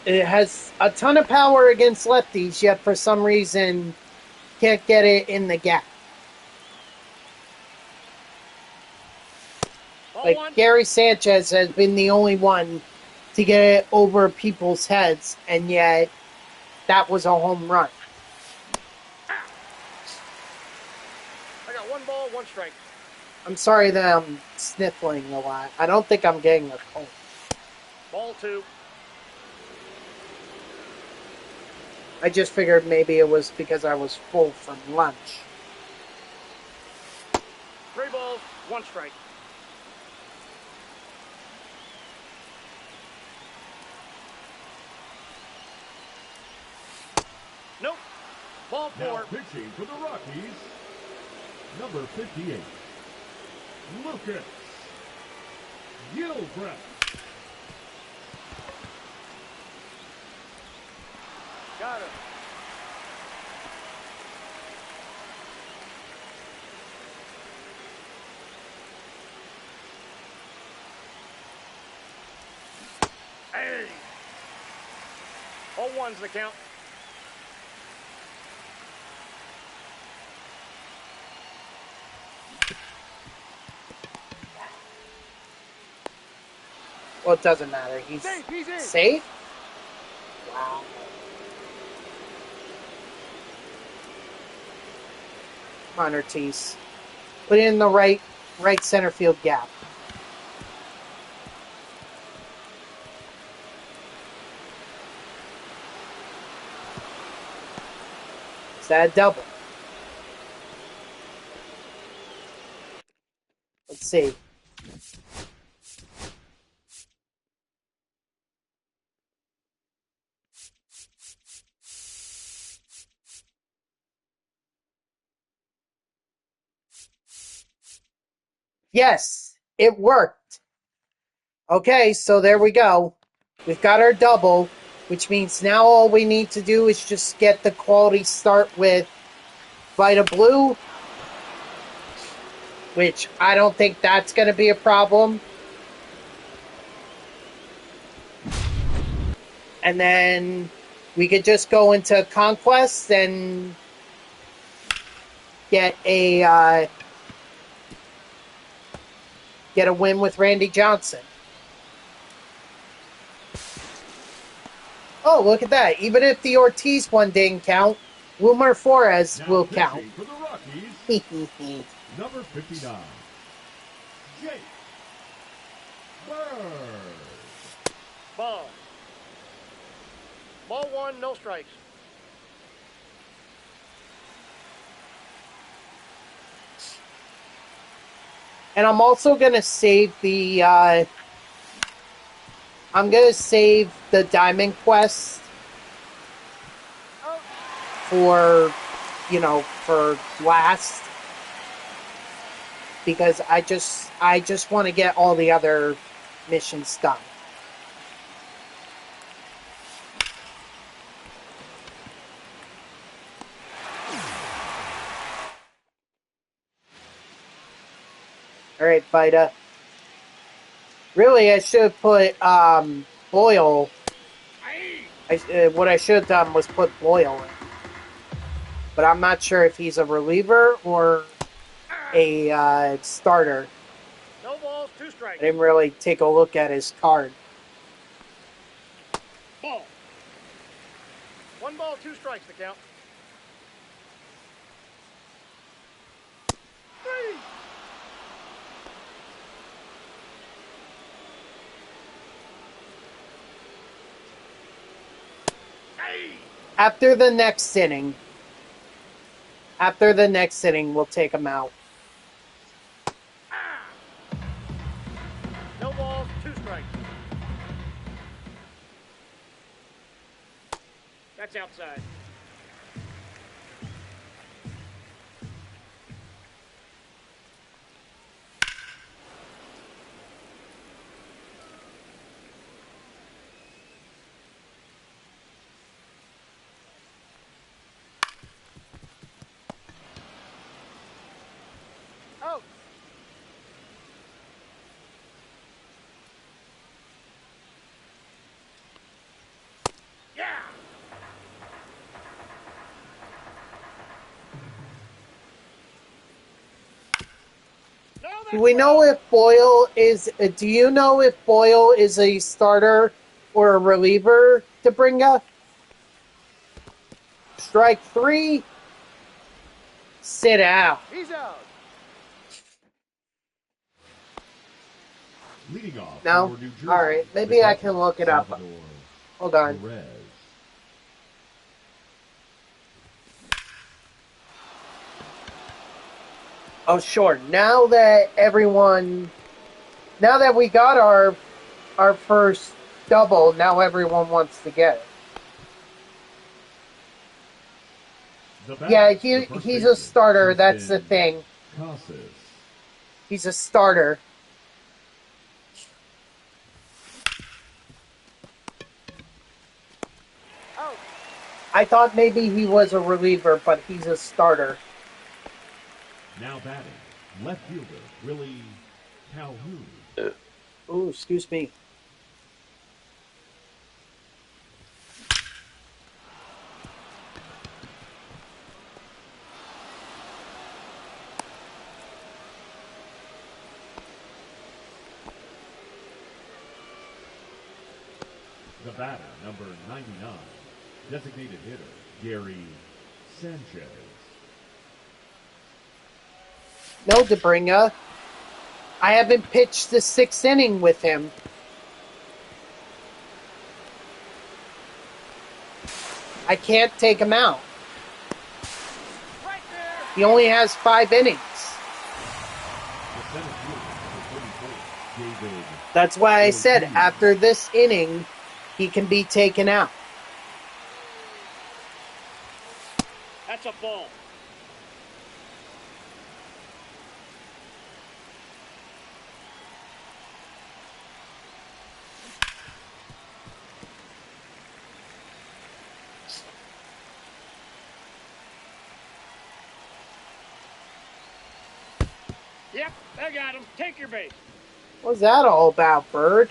It has a ton of power against lefties, yet for some reason can't get it in the gap. Ball Like, one. Gary Sanchez has been the only one to get it over people's heads, and yet that was a home run. I got 1 ball, 1 strike. I'm sorry that I'm sniffling a lot. I don't think I'm getting a cold. Ball 2. I just figured maybe it was because I was full from lunch. 3 balls, 1 strike. Nope. Ball 4. Now pitching for the Rockies, number 58, Lucas Gilbreath. Got him. Hey! 0-1's the count. Well, it doesn't matter. He's Safe, he's in. safe? Wow. Come on, Ortiz. Put it in the right center field gap. Is that a double? Let's see. Yes, it worked. Okay, so there we go. We've got our double, which means now all we need to do is just get the quality start with Vita Blue, which I don't think that's going to be a problem. And then we could just go into Conquest and get a win with Randy Johnson. Oh, look at that. Even if the Ortiz one didn't count, Wilmer Flores Now will pitching count. for the Rockies, number 59, Jake Bird. Ball. Ball 1, no strikes. And I'm also going to save the Diamond Quest for, for last, because I just want to get all the other missions done. All right, Vita. Really, I should have put Boyle. What I should have done was put Boyle in. But I'm not sure if he's a reliever or a starter. No balls, 2 strikes. I didn't really take a look at his card. Ball. 1 ball, 2 strikes the count. 3. Hey! After the next inning, we'll take him out. No balls, 2 strikes. That's outside. Do we know if Boyle is? Do you know if Boyle is a starter or a reliever to bring up? Strike 3. Sit out. He's out. Leading off No? for New Jersey. All right. Maybe the I catcher, can look it up. Salvador Hold on. Perez. Oh, sure. Now that we got our first double, now everyone wants to get it. The batter, Yeah, the first he's a baseman, starter. That's the Houston thing. Casas. He's a starter. Out. I thought maybe he was a reliever, but he's a starter. Now batting, left fielder Willie Calhoun. Oh, excuse me. The batter, number 99, designated hitter Gary Sanchez. No, DeBringa. I haven't pitched the 6th inning with him. I can't take him out. Right there. He only has 5 innings. The center fielder, number 34, David. That's why I said after this inning, he can be taken out. That's a ball. Yep, I got him. Take your base. What's that all about, Bird?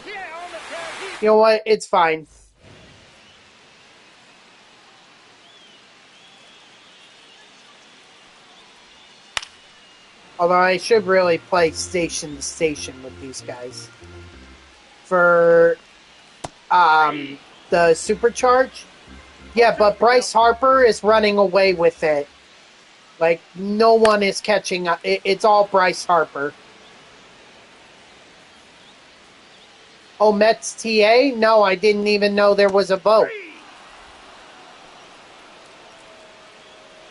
Yeah, on the track. You know what? It's fine. Although I should really play station to station with these guys. For the supercharge. Yeah, but Bryce Harper is running away with it. Like, no one is catching up. It's all Bryce Harper. Oh, Mets TA? No, I didn't even know there was a vote.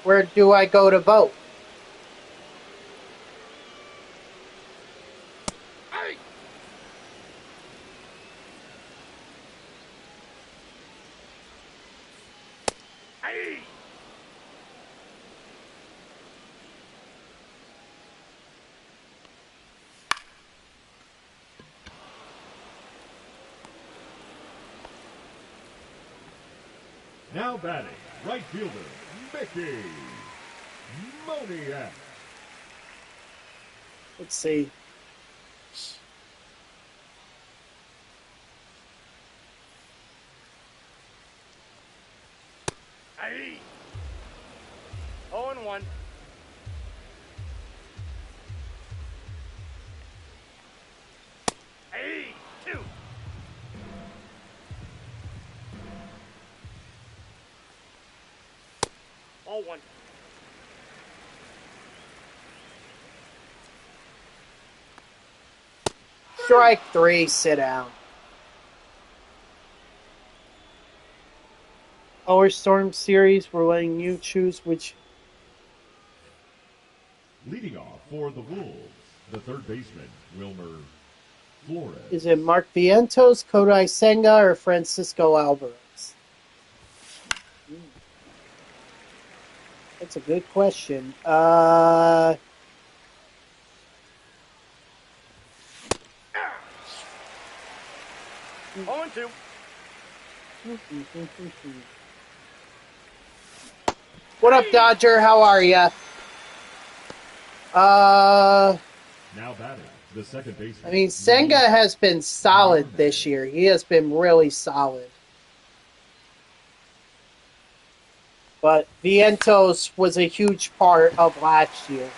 Where do I go to vote? Hey. Hey. Now batting, right fielder Mickey Moniak. Let's see. Hey. 0-1. Hey. 2. All 1. Strike 3, sit down. Our Storm series, we're letting you choose which. Leading off for the Wolves, the third baseman Wilmer Flores. Is it Mark Vientos, Kodai Senga, or Francisco Alvarez? That's a good question. 0-2. What up, Dodger? How are ya? Now batting, the second baseman. I mean, Senga has been solid this year. He has been really solid. But Vientos was a huge part of last year.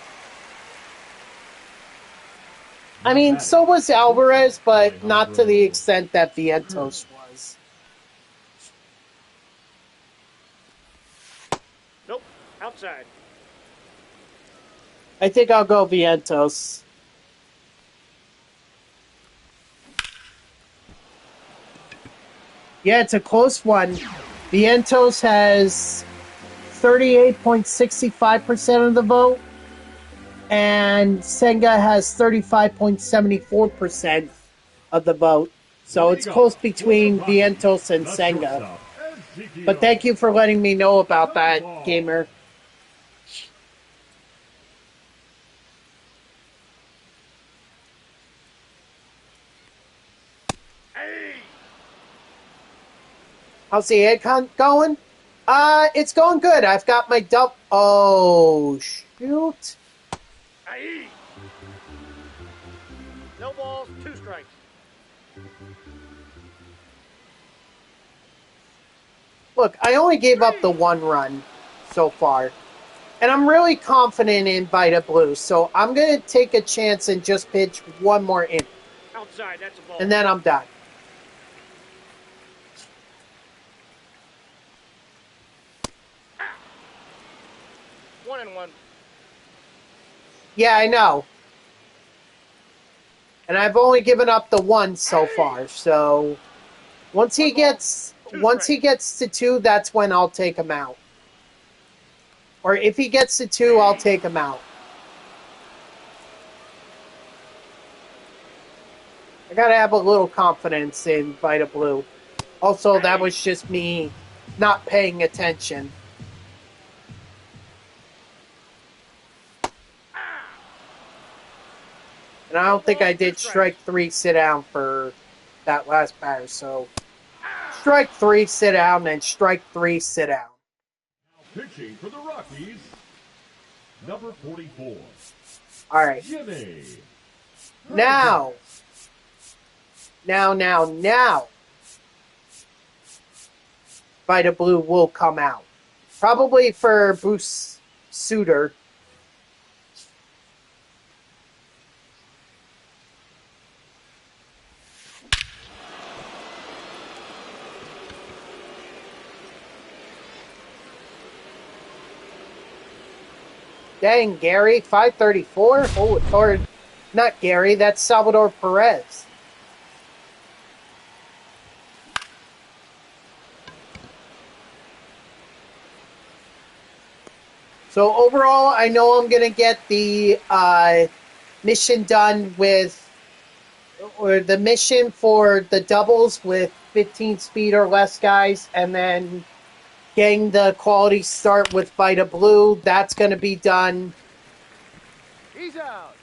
I mean, so was Alvarez, but not to the extent that Vientos was. Nope. Outside. I think I'll go Vientos. Yeah, it's a close one. Vientos has 38.65% of the vote, and Senga has 35.74% of the vote. So it's close between Vientos and Senga. But thank you for letting me know about that, gamer. Hey! How's the egg hunt going? It's going good. I've got my dump. Oh, shoot. Hey! No balls, 2 strikes. Look, I only gave up the 1 run so far. And I'm really confident in Vita Blue, so I'm going to take a chance and just pitch 1 more inning. Outside, that's a ball. And then I'm done. Ah. 1-1. Yeah, I know. And I've only given up the 1 so far, so once he gets to 2, that's when I'll take him out. Or if he gets to 2, I'll take him out. I gotta have a little confidence in Vita Blue. Also, that was just me not paying attention. And I don't think I did strike 3 sit down for that last batter. So strike 3 sit down and strike 3 sit down. Pitching for the Rockies, number 44. All right. Jimmy. Now. Vita Blue will come out. Probably for Bruce Sutter. Dang, Gary, 534? Oh, or not Gary, that's Salvador Perez. So overall, I know I'm going to get the mission done with, or the mission for the doubles with 15 speed or less guys, and then getting the quality start with Vita Blue. That's going to be done. He's out.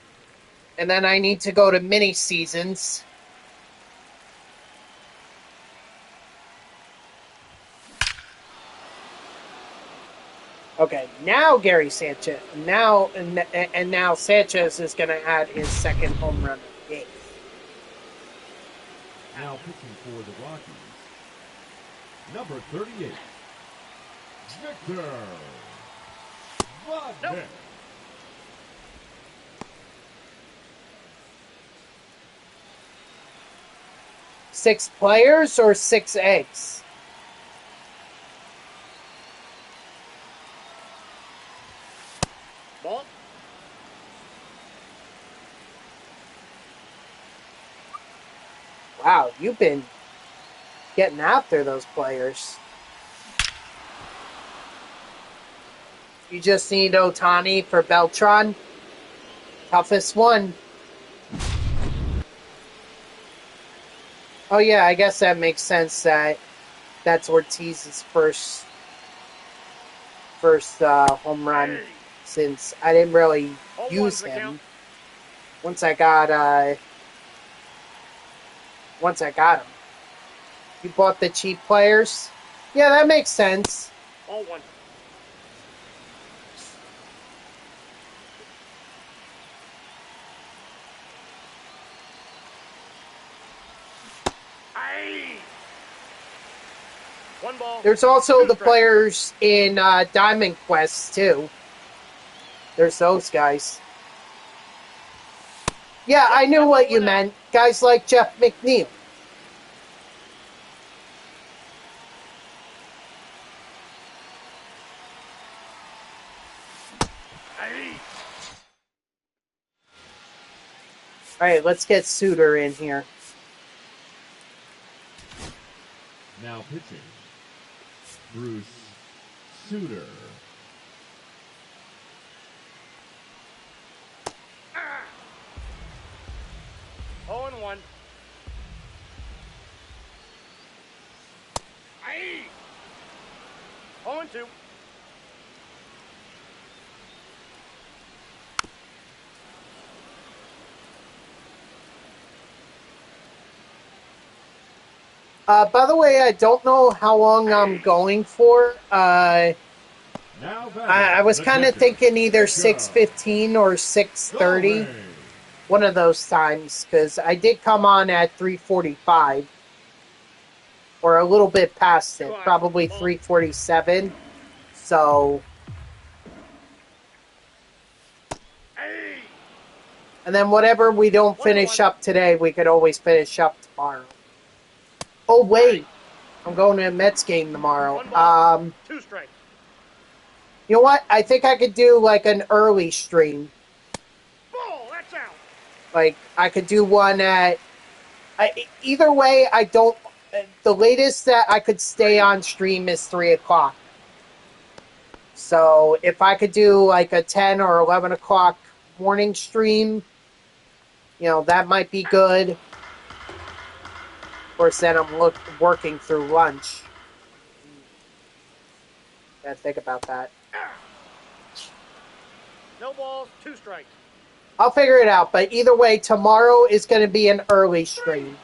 And then I need to go to mini seasons. Okay, now Gary Sanchez. Now Sanchez is going to add his second home run of the game. Now pitching for the Rockies, number 38. Victor Vodnik. Nope. Six players or 6 eggs? Ball. Wow, you've been getting after those players. You just need Otani for Beltran. Toughest one. Oh yeah, I guess that makes sense that that's Ortiz's first home run, since I didn't really use him once I got him. You bought the cheap players? Yeah, that makes sense. All 1. One ball. There's also Two the strikes. players in Diamond Quest, too. There's those guys. Yeah, I knew what you meant. Guys like Jeff McNeil. All right, let's get Suter in here. Now pitching, Bruce Suter. Oh and 1. Aye. 0 and 2. By the way, I don't know how long I'm going for. I was kind of thinking either 6:15 or 6:30, one of those times, because I did come on at 3:45, or a little bit past it, probably 3:47. So, and then whatever we don't finish up today, we could always finish up tomorrow. Oh wait, I'm going to a Mets game tomorrow. Two strikes. You know what? I think I could do like an early stream. Ball, that's out. Like I could do one at. Either way, I don't. The latest that I could stay on stream is 3 o'clock. So if I could do like a 10 or 11 o'clock morning stream, that might be good. Of course, then I'm working through lunch. Gotta think about that. No balls, 2 strikes. I'll figure it out, but either way, tomorrow is going to be an early stream.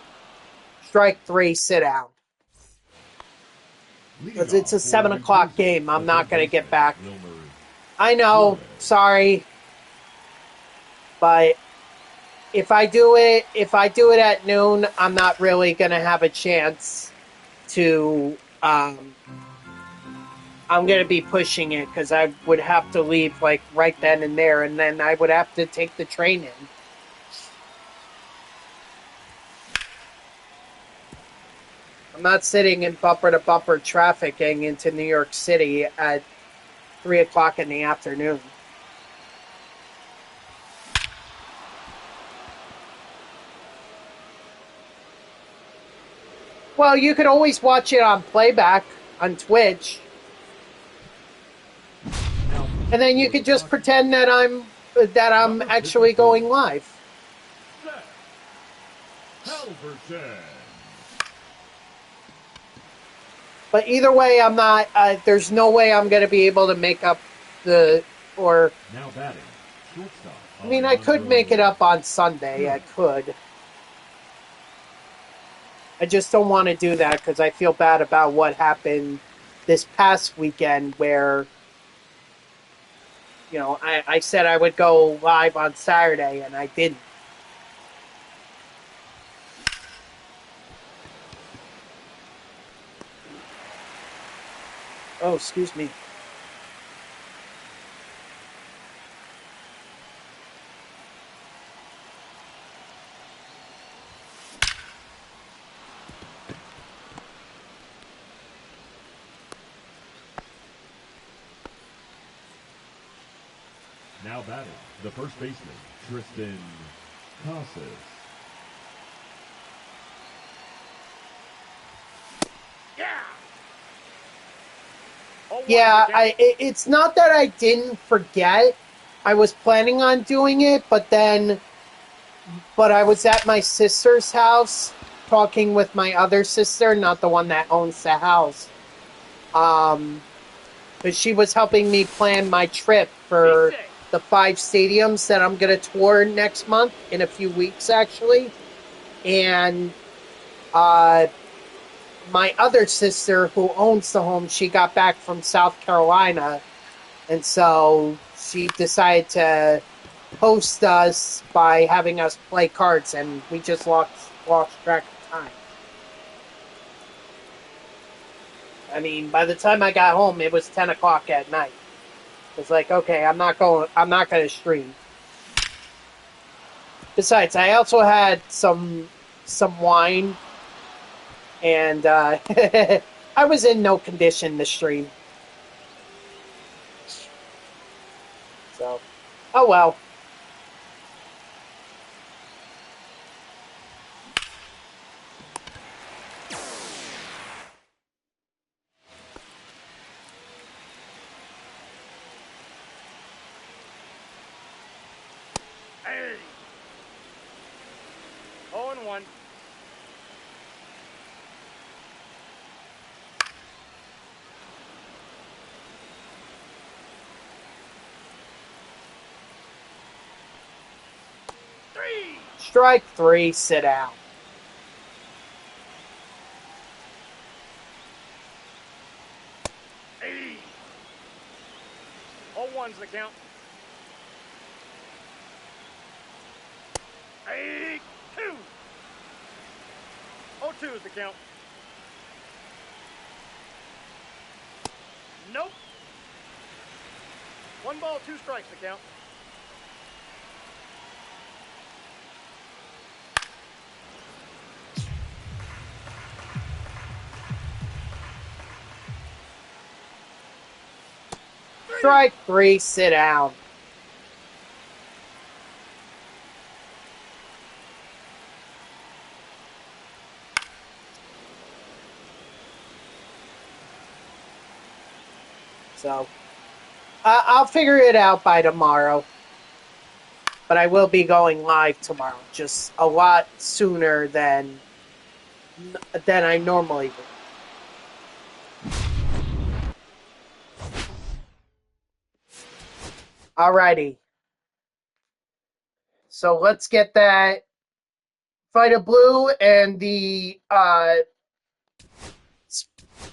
Strike 3, sit down. Because it's a 7 o'clock game, I'm not going to get back. I know, sorry. But if I do it at noon, I'm not really going to have a chance to, I'm going to be pushing it because I would have to leave like right then and there, and then I would have to take the train in. I'm not sitting in bumper-to-bumper trafficking into New York City at 3 o'clock in the afternoon. Well, you could always watch it on playback on Twitch. And then you could just pretend that I'm actually going live. But either way, I'm not. There's no way I'm going to be able to make up Now batting, shortstop. I mean, I could make it up on Sunday. I could. I just don't want to do that because I feel bad about what happened this past weekend where, I said I would go live on Saturday and I didn't. Oh, excuse me. Now batting, the first baseman, Tristan Casas. Yeah, it's not that I didn't forget. I was planning on doing it, but I was at my sister's house talking with my other sister, not the one that owns the house. But she was helping me plan my trip for the 5 stadiums that I'm going to tour next month, in a few weeks, actually. And my other sister, who owns the home, she got back from South Carolina, and so she decided to host us by having us play cards, and we just lost track of time. I mean, by the time I got home, it was 10 o'clock at night. It's like, okay, I'm not going to stream. Besides, I also had some wine, and I was in no condition to stream. So, oh well. Hey! 0-1. Three! Strike 3, sit out. Hey! 0-1's the count. Hey! 2! 0-2 is the count. Nope. 1 ball, 2 strikes the count. Strike 3, sit down. So, I'll figure it out by tomorrow. But I will be going live tomorrow, just a lot sooner than I normally would. Alrighty. So let's get that Fight of Blue and the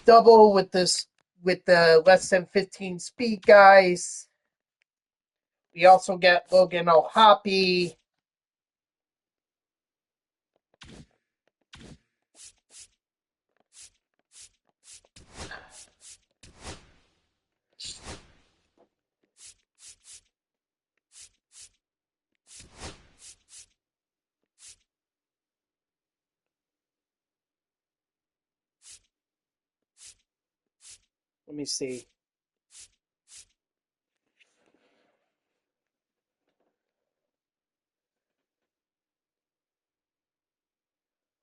double with the less than 15 speed guys. We also get Logan O'Hoppe. Let me see.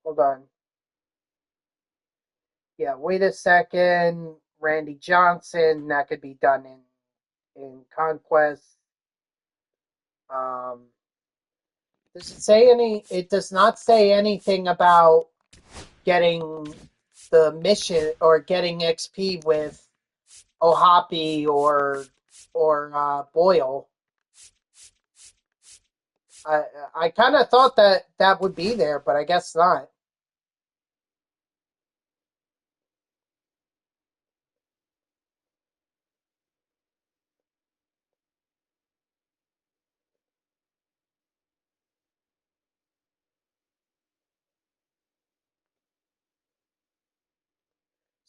Hold on. Yeah, wait a second. Randy Johnson, that could be done in Conquest. Does it say any? It does not say anything about getting the mission or getting XP with O'Hoppe or Boyle. I kind of thought that would be there, but I guess not.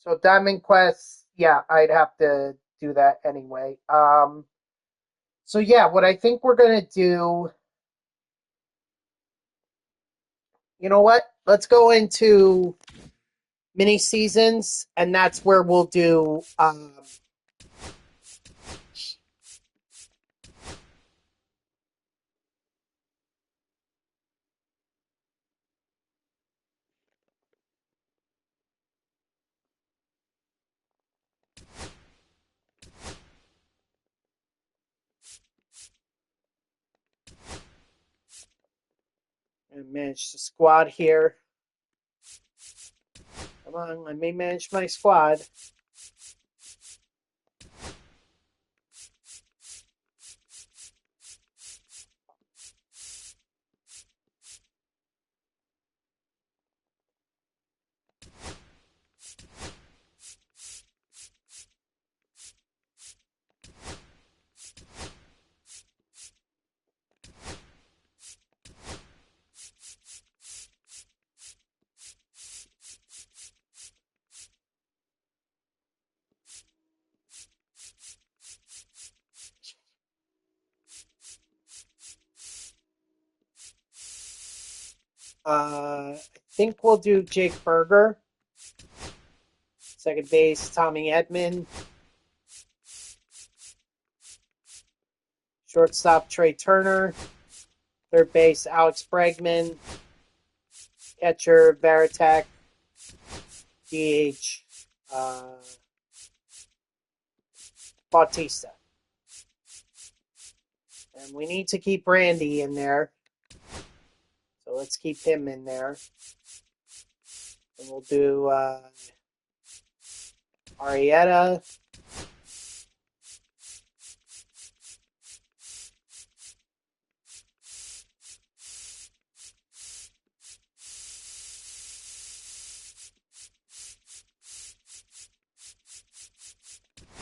So Diamond Quest, yeah, I'd have to do that anyway. So yeah, what I think we're gonna do, you know what? Let's go into mini seasons, and that's where we'll do and manage the squad here. Come on, let me manage my squad. I think we'll do Jake Berger. Second base, Tommy Edman. Shortstop, Trey Turner. Third base, Alex Bregman. Catcher, Varitek. DH, Bautista. And we need to keep Randy in there. So let's keep him in there. And we'll do Arrieta.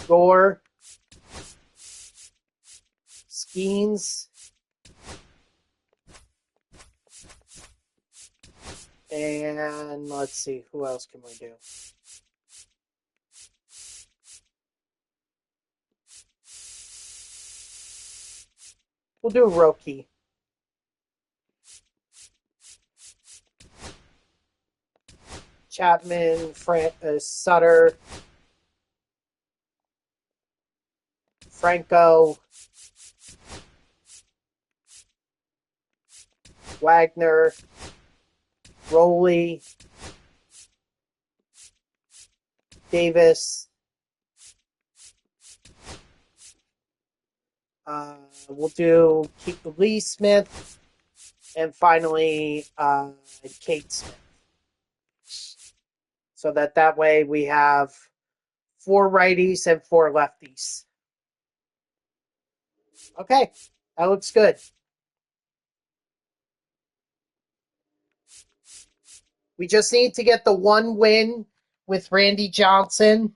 Gore. Skeens. And let's see, who else can we do? We'll do Roki. Chapman, Sutter, Franco, Wagner, Rowley, Davis. We'll do Lee Smith, and finally Kate Smith. So that way we have 4 righties and 4 lefties. Okay, that looks good. We just need to get the 1 win with Randy Johnson.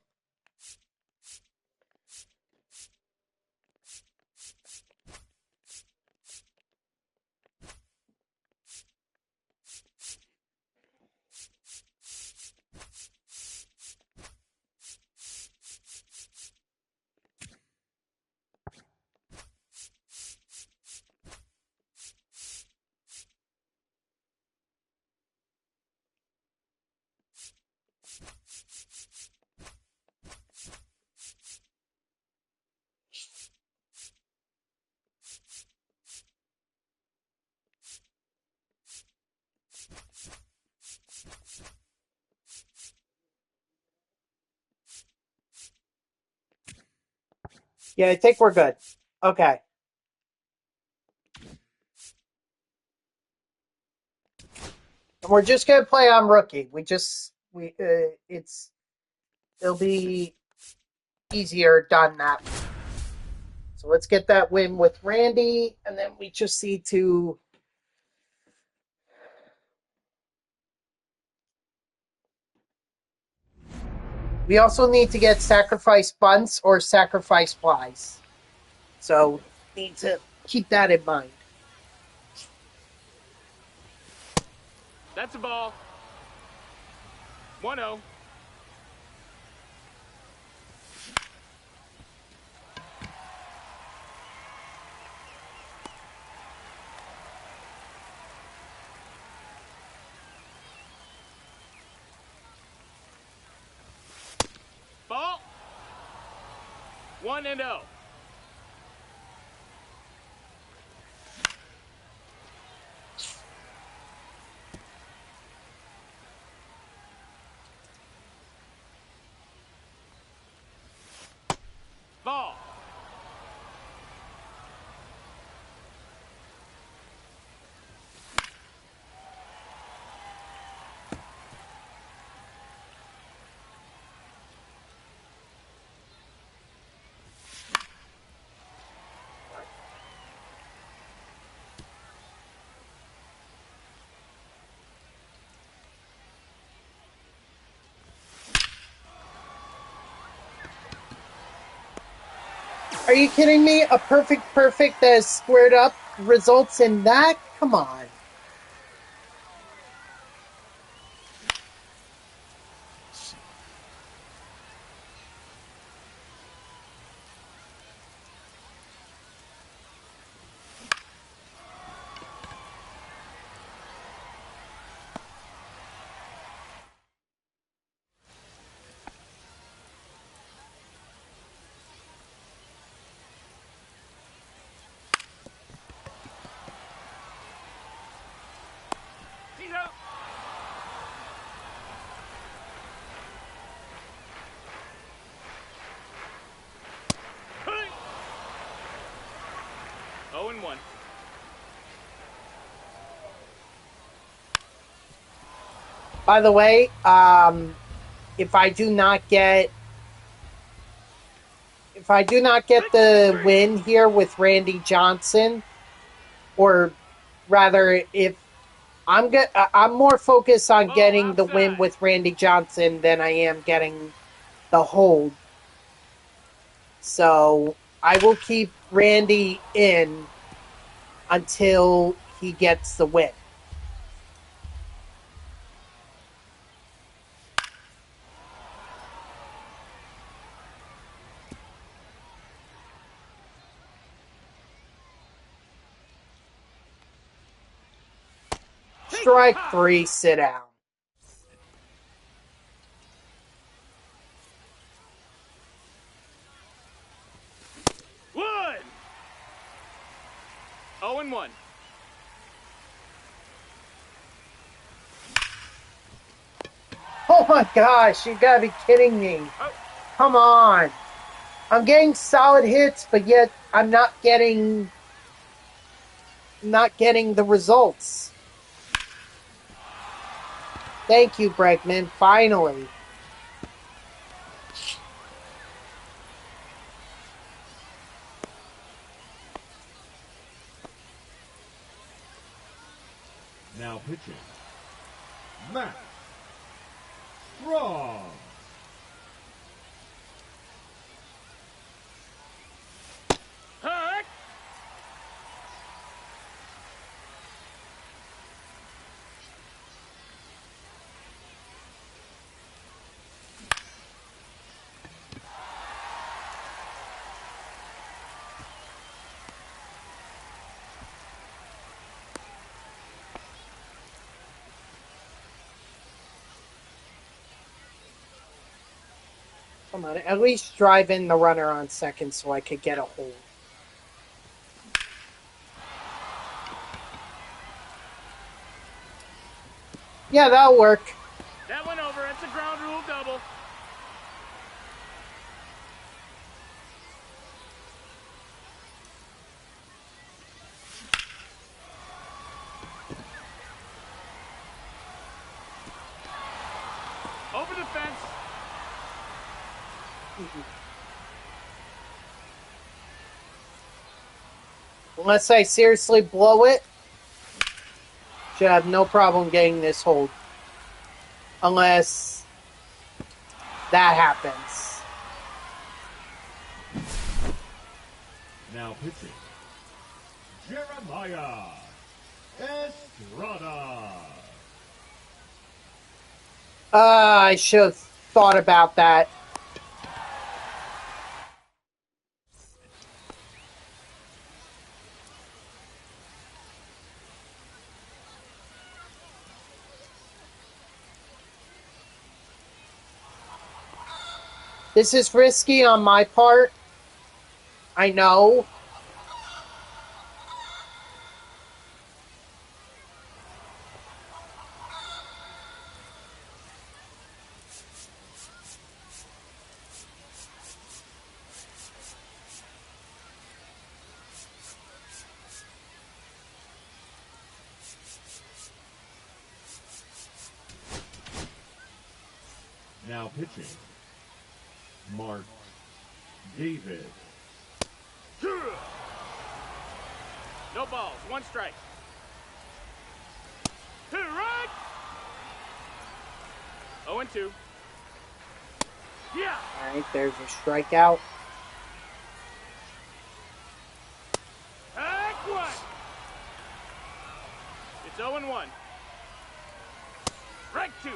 Yeah, I think we're good. Okay. And we're just gonna play on rookie. It'll be easier done that way. So let's get that win with Randy, and then we just need to we also need to get sacrifice bunts or sacrifice flies. So need to keep that in mind. That's a ball. 1-0. Ball. 1-0. Ball. Are you kidding me? A perfect that is squared up results in that? Come on. 1. By the way, if I do not get the win here with Randy Johnson, or rather, if I'm more focused on getting the win with Randy Johnson than I am getting the hold. So I will keep Randy in until he gets the win. Strike 3, sit down. One. 0-1. Oh my gosh, you gotta be kidding me. Come on. I'm getting solid hits, but yet I'm not getting the results. Thank you, Bregman. Finally. Now pitching, Matt Strong. Heck. Come on, at least drive in the runner on second so I could get a hold. Yeah, that'll work. That went over. It's a ground rule double. Over the fence. Unless I seriously blow it, should have no problem getting this hold. Unless that happens. Now pitching, Jeremiah Estrada. I should have thought about that. This is risky on my part. I know. Now pitching, Mark Davis. No balls. 1 strike. 2 right. 0-2. Yeah. All right, there's a strikeout. Heck one. It's 0-1. Strike 2.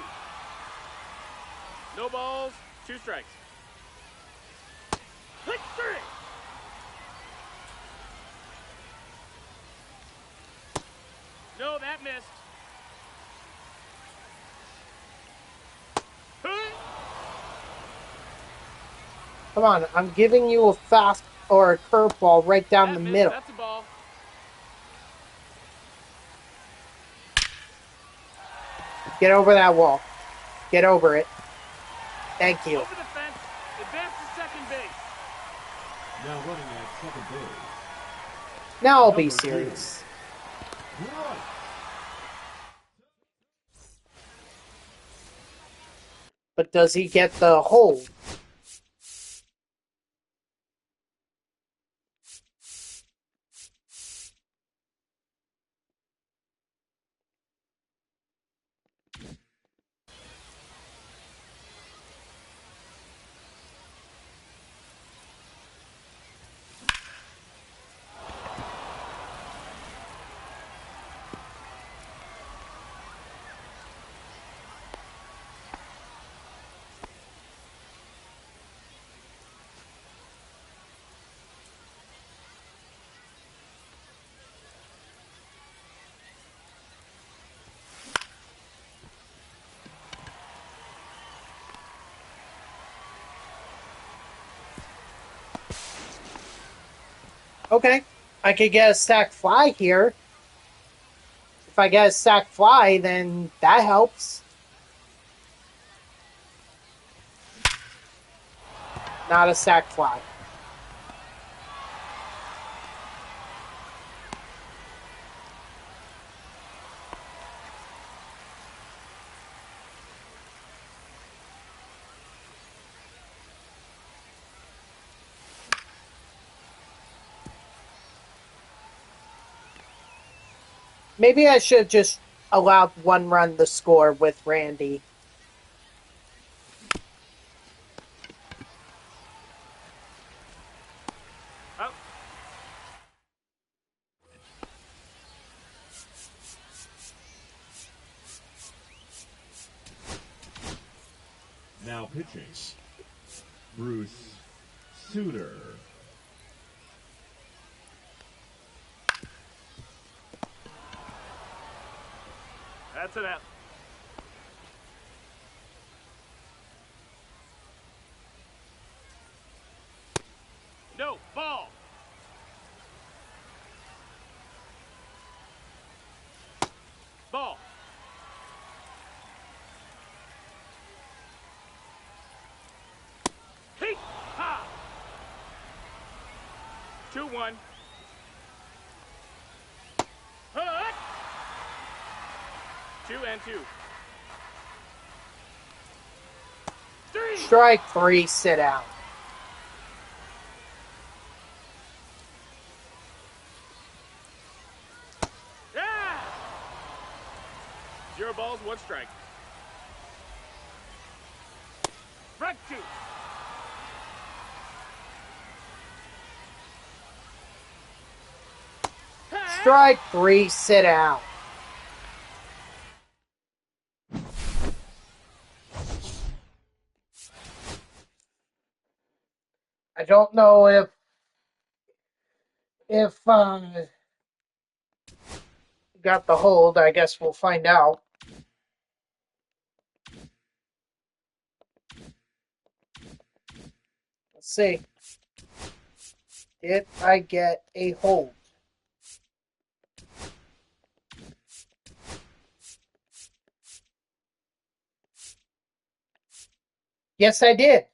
No balls. 2 strikes. Hit 3. No, that missed. Come on, I'm giving you a fast or a curveball right down the middle. That's a ball. Get over that wall. Get over it. Thank you. Over the fence. Advance to second base. Now running at second base, Now I'll be Number 2. serious. Right. But does he get the hold? Okay, I could get a sack fly here. If I get a sack fly, then that helps. Not a sack fly. Maybe I should just allowed one run to score with Randy. Out. Now pitching. Bruce Suter. That's an out. No, ball. Ball. Hey! Ha! 2-1. Hut! 2-2. 3. Strike 3, sit out. Yeah! 0 balls, 1 strike. Strike 2. Strike 3, sit out. I don't know if got the hold. I guess we'll find out. Let's see. Did I get a hold? Yes, I did.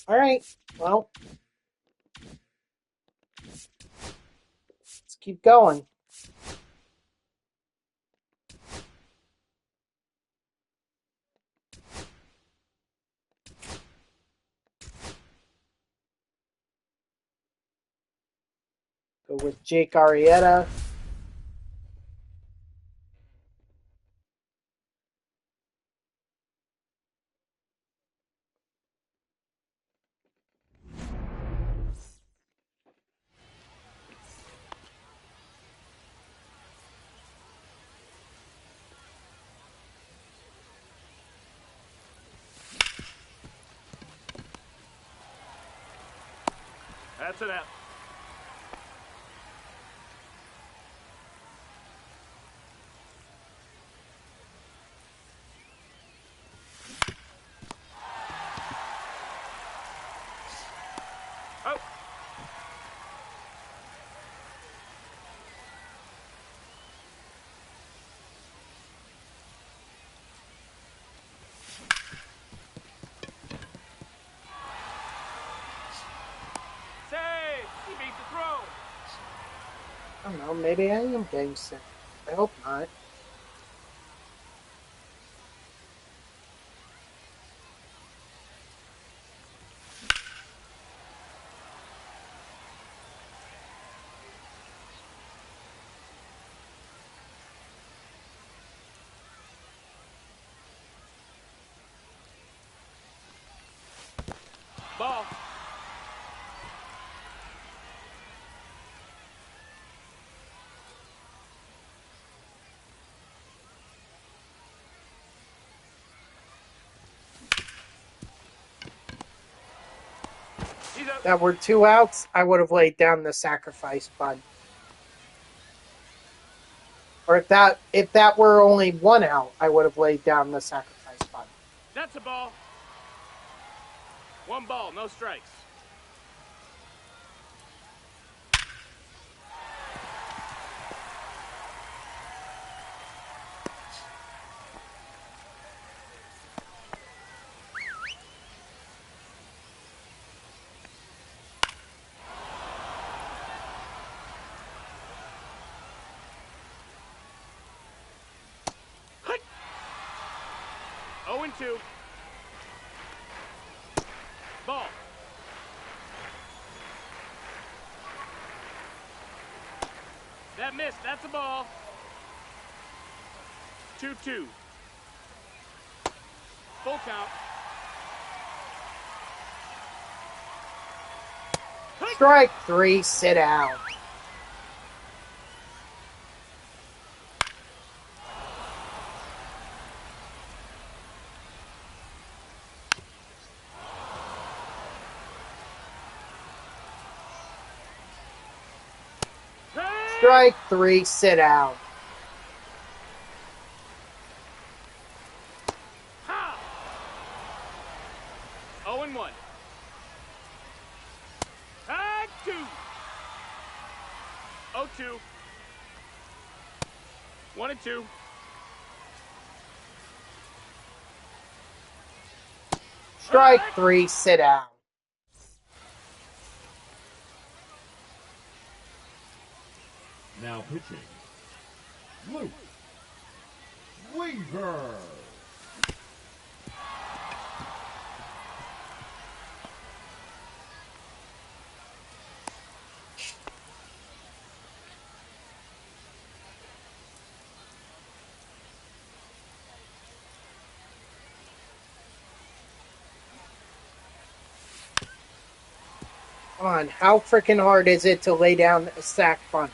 All right. Well, let's keep going. Go with Jake Arrieta. That's an out. I don't know. Maybe I am getting sick. I hope not. Ball. He's up. That were 2 outs, I would have laid down the sacrifice bunt. Or if that were only 1 out, I would have laid down the sacrifice bunt. That's a ball. 1 ball, no strikes. Hut. 0-2. Ball. That missed. That's a ball. 2-2. Full count. Strike 3, sit down. Strike 3, sit down. Ha! 0-1. Tag 2. 0-2. 1-2. Strike 3, sit down. Now pitching, Luke Weaver. Come on, how freaking hard is it to lay down a sack bunt?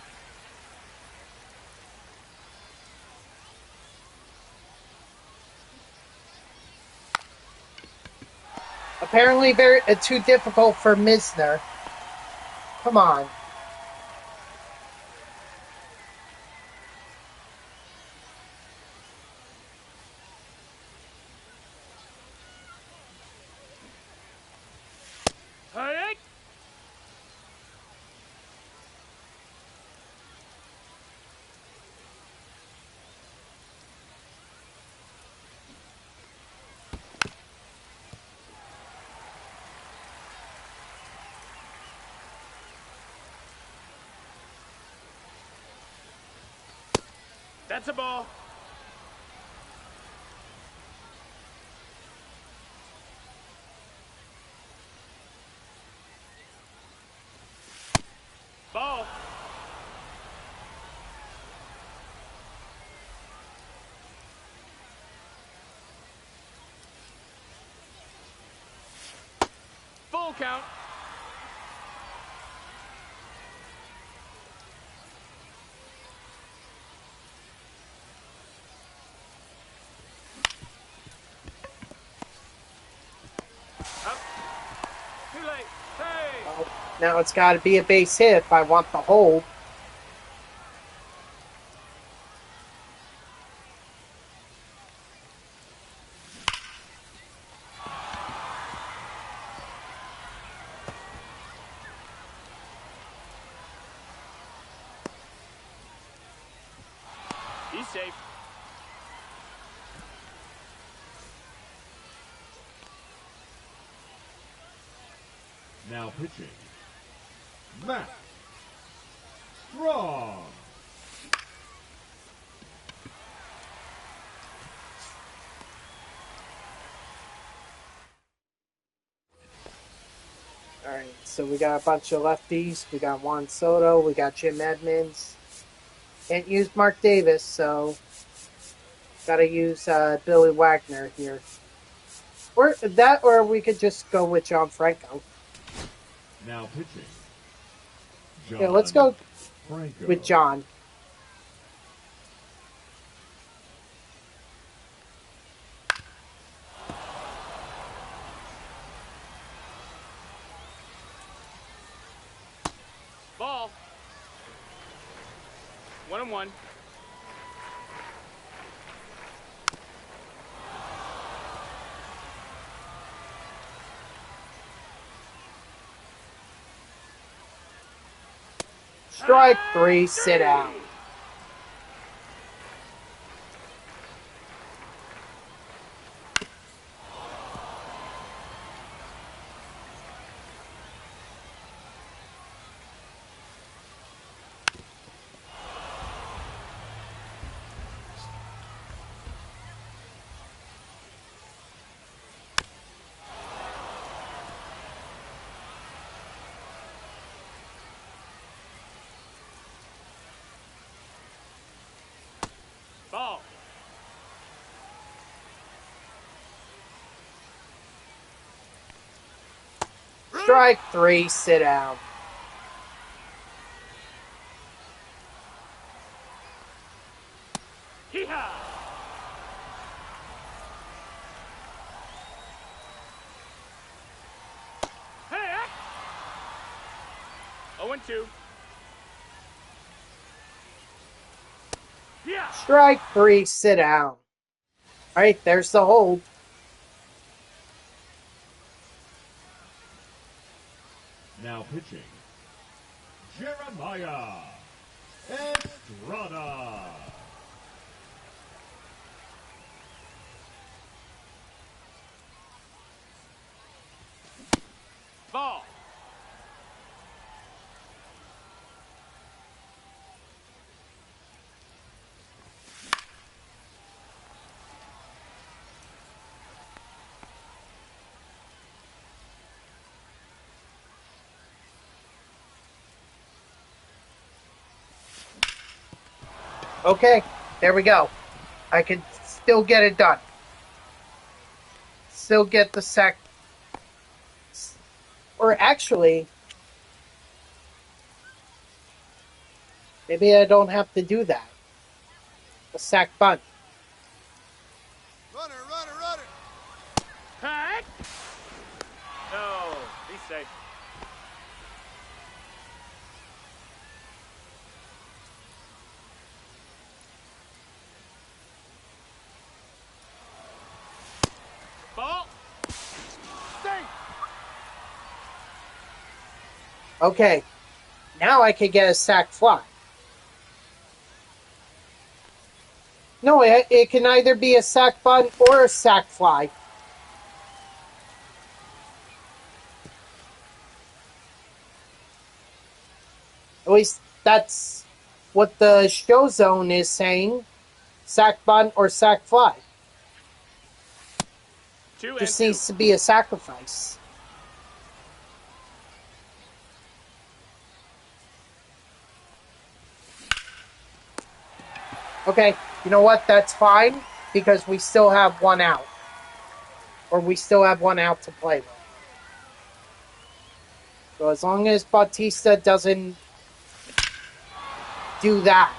Apparently very too difficult for Misner. Come on. Hey! That's a ball. Ball. Full count. Up. Too late. Hey! Well, now it's got to be a base hit if I want the hold. He's safe. Now pitching, Matt Strong. All right, so we got a bunch of lefties. We got Juan Soto. We got Jim Edmonds. Can't use Mark Davis, so got to use Billy Wagner here. Or that, or we could just go with John Franco. Now pitching. John Yeah, let's go Franco. with John. Ball. 1-1. Strike 3, sit down. Ball. Strike 3, sit down. Hee-haw. Hey! 0-2. Yeah. Strike 3, sit down. All right, there's the hold. Now pitching. Jeremiah Estrada. Ball. Okay, there we go. I can still get it done. Still get the sack. Or actually, maybe I don't have to do that. A sack bunt. Runner, runner, runner. Hey! No, he's safe. Ball. Safe. Okay, now I can get a sack fly. No, it can either be a sack bunt or a sack fly. At least that's what the show zone is saying. Sack bunt or sack fly. 2-2. Just needs to be a sacrifice. Okay, you know what? That's fine because we still have one out. Or we still have one out to play with. So as long as Bautista doesn't do that.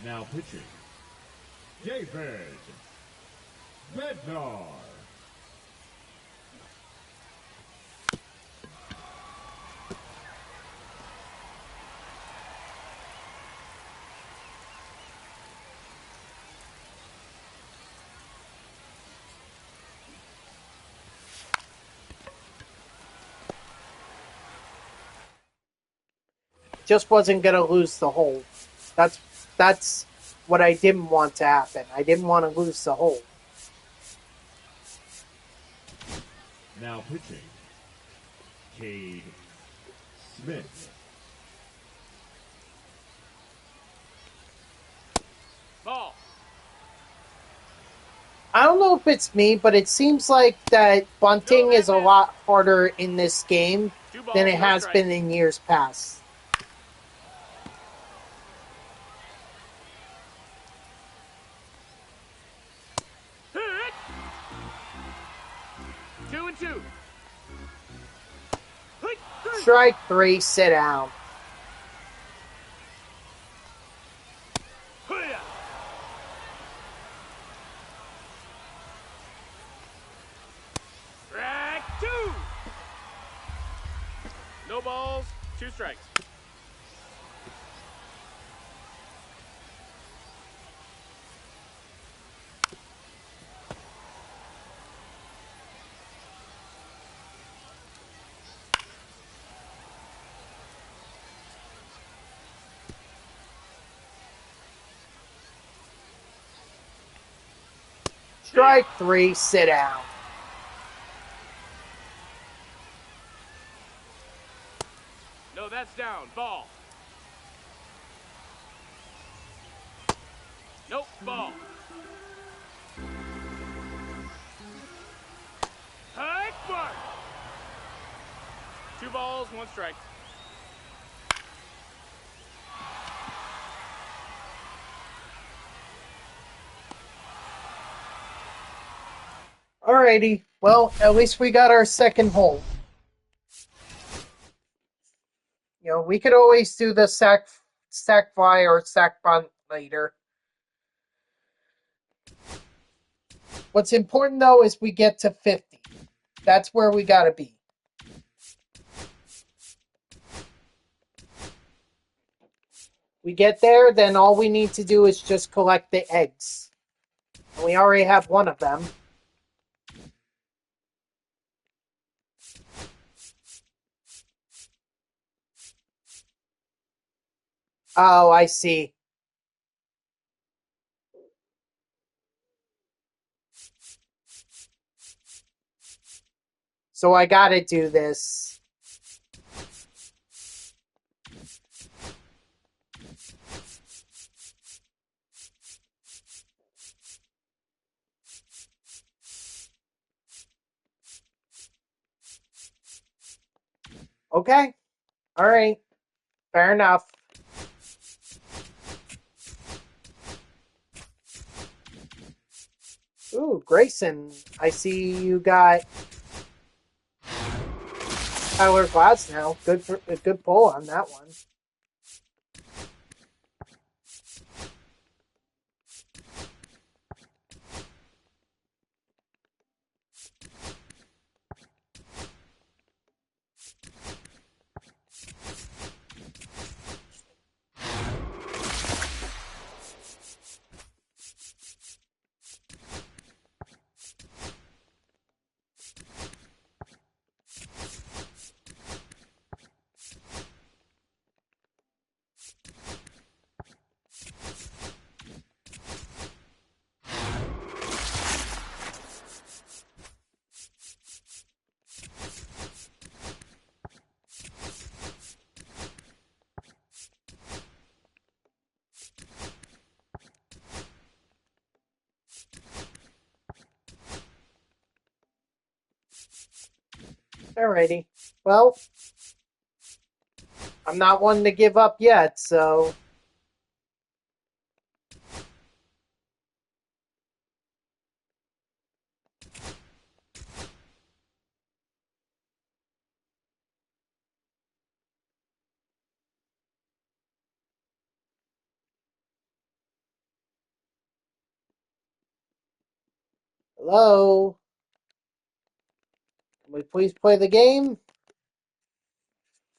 Now pitching. David Bednar. Just wasn't going to lose the hold. That's what I didn't want to happen. I didn't want to lose the hold. Now pitching, Cade Smith. Ball. I don't know if it's me, but it seems like that bunting is a lot harder in this game than it has been in years past. Hit. 2-2. Hit. Strike 3, sit down. Hit. Strike 2. No balls, 2 strikes. Strike 3, sit down. No, that's down. Ball. Nope, ball. Hike mark. 2 balls, 1 strike. Alrighty, well, at least we got our second hole. You know, we could always do the sack fly or sack bunt later. What's important though is we get to 50. That's where we gotta be. We get there, then all we need to do is just collect the eggs. And we already have one of them. Oh, I see. So I gotta do this. Okay. Alright. Fair enough. Ooh, Grayson. I see you got Tyler Glass now. A good pull on that one. Alrighty. Well, I'm not one to give up yet, so... Hello? Can we please play the game?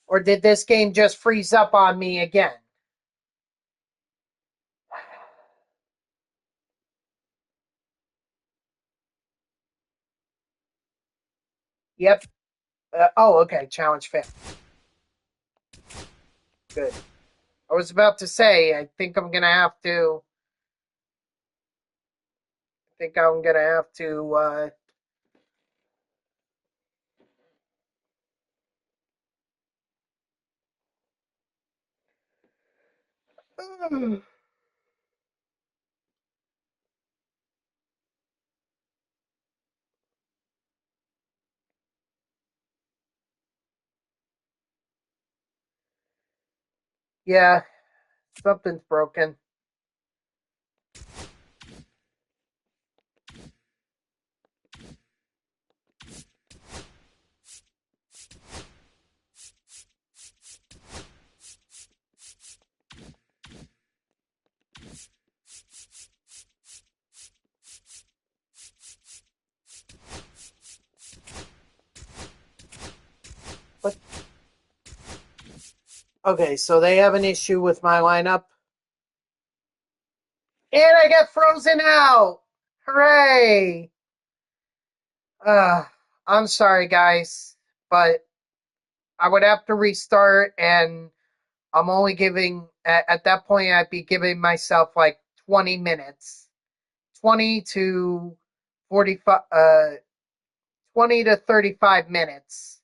Or did this game just freeze up on me again? Yep. Oh, okay. Challenge failed. Good. I was about to say, I think I'm gonna have to... Yeah, something's broken. But okay, so they have an issue with my lineup. And I get frozen out! Hooray! Uh, I'm sorry, guys, but I would have to restart, and I'm only giving, at that point, I'd be giving myself like 20 minutes. 20 to 45, 20 to 35 minutes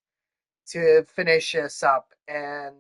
to finish this up. And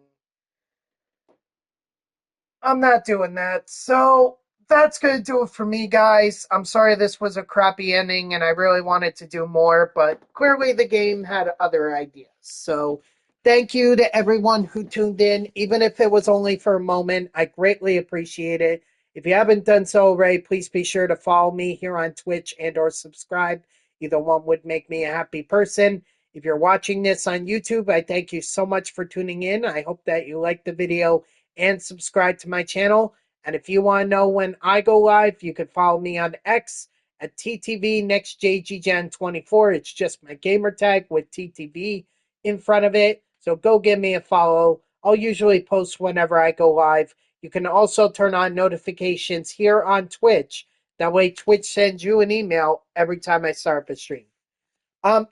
I'm not doing that. So that's going to do it for me, guys. I'm sorry this was a crappy ending and I really wanted to do more, but clearly the game had other ideas. So thank you to everyone who tuned in, even if it was only for a moment. I greatly appreciate it. If you haven't done so already, please be sure to follow me here on Twitch and or subscribe. Either one would make me a happy person. If you're watching this on YouTube, I thank you so much for tuning in. I hope that you liked the video and subscribe to my channel. And if you want to know when I go live, you can follow me on X at TTV NextJGGen24. It's just my gamer tag with TTV in front of it. So go give me a follow. I'll usually post whenever I go live. You can also turn on notifications here on Twitch. That way Twitch sends you an email every time I start up a stream.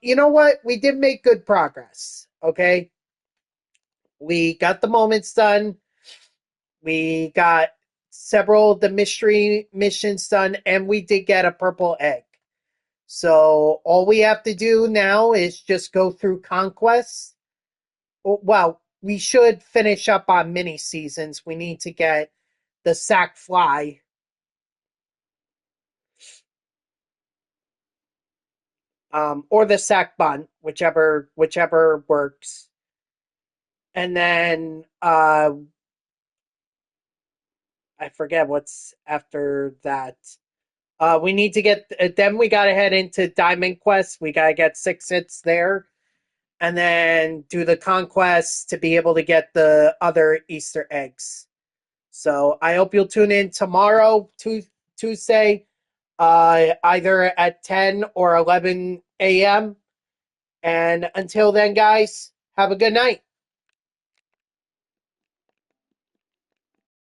You know what? We did make good progress. Okay. We got the moments done. We got several of the mystery missions done, and we did get a purple egg. So all we have to do now is just go through conquests. Well, we should finish up on mini seasons. We need to get the sack fly. Or the sack bunt, whichever works. And then I forget what's after that. We need to get, then we got to head into Diamond Quest. We got to get 6 hits there. And then do the conquest to be able to get the other Easter eggs. So I hope you'll tune in tomorrow, Tuesday, either at 10 or 11 a.m. And until then, guys, have a good night.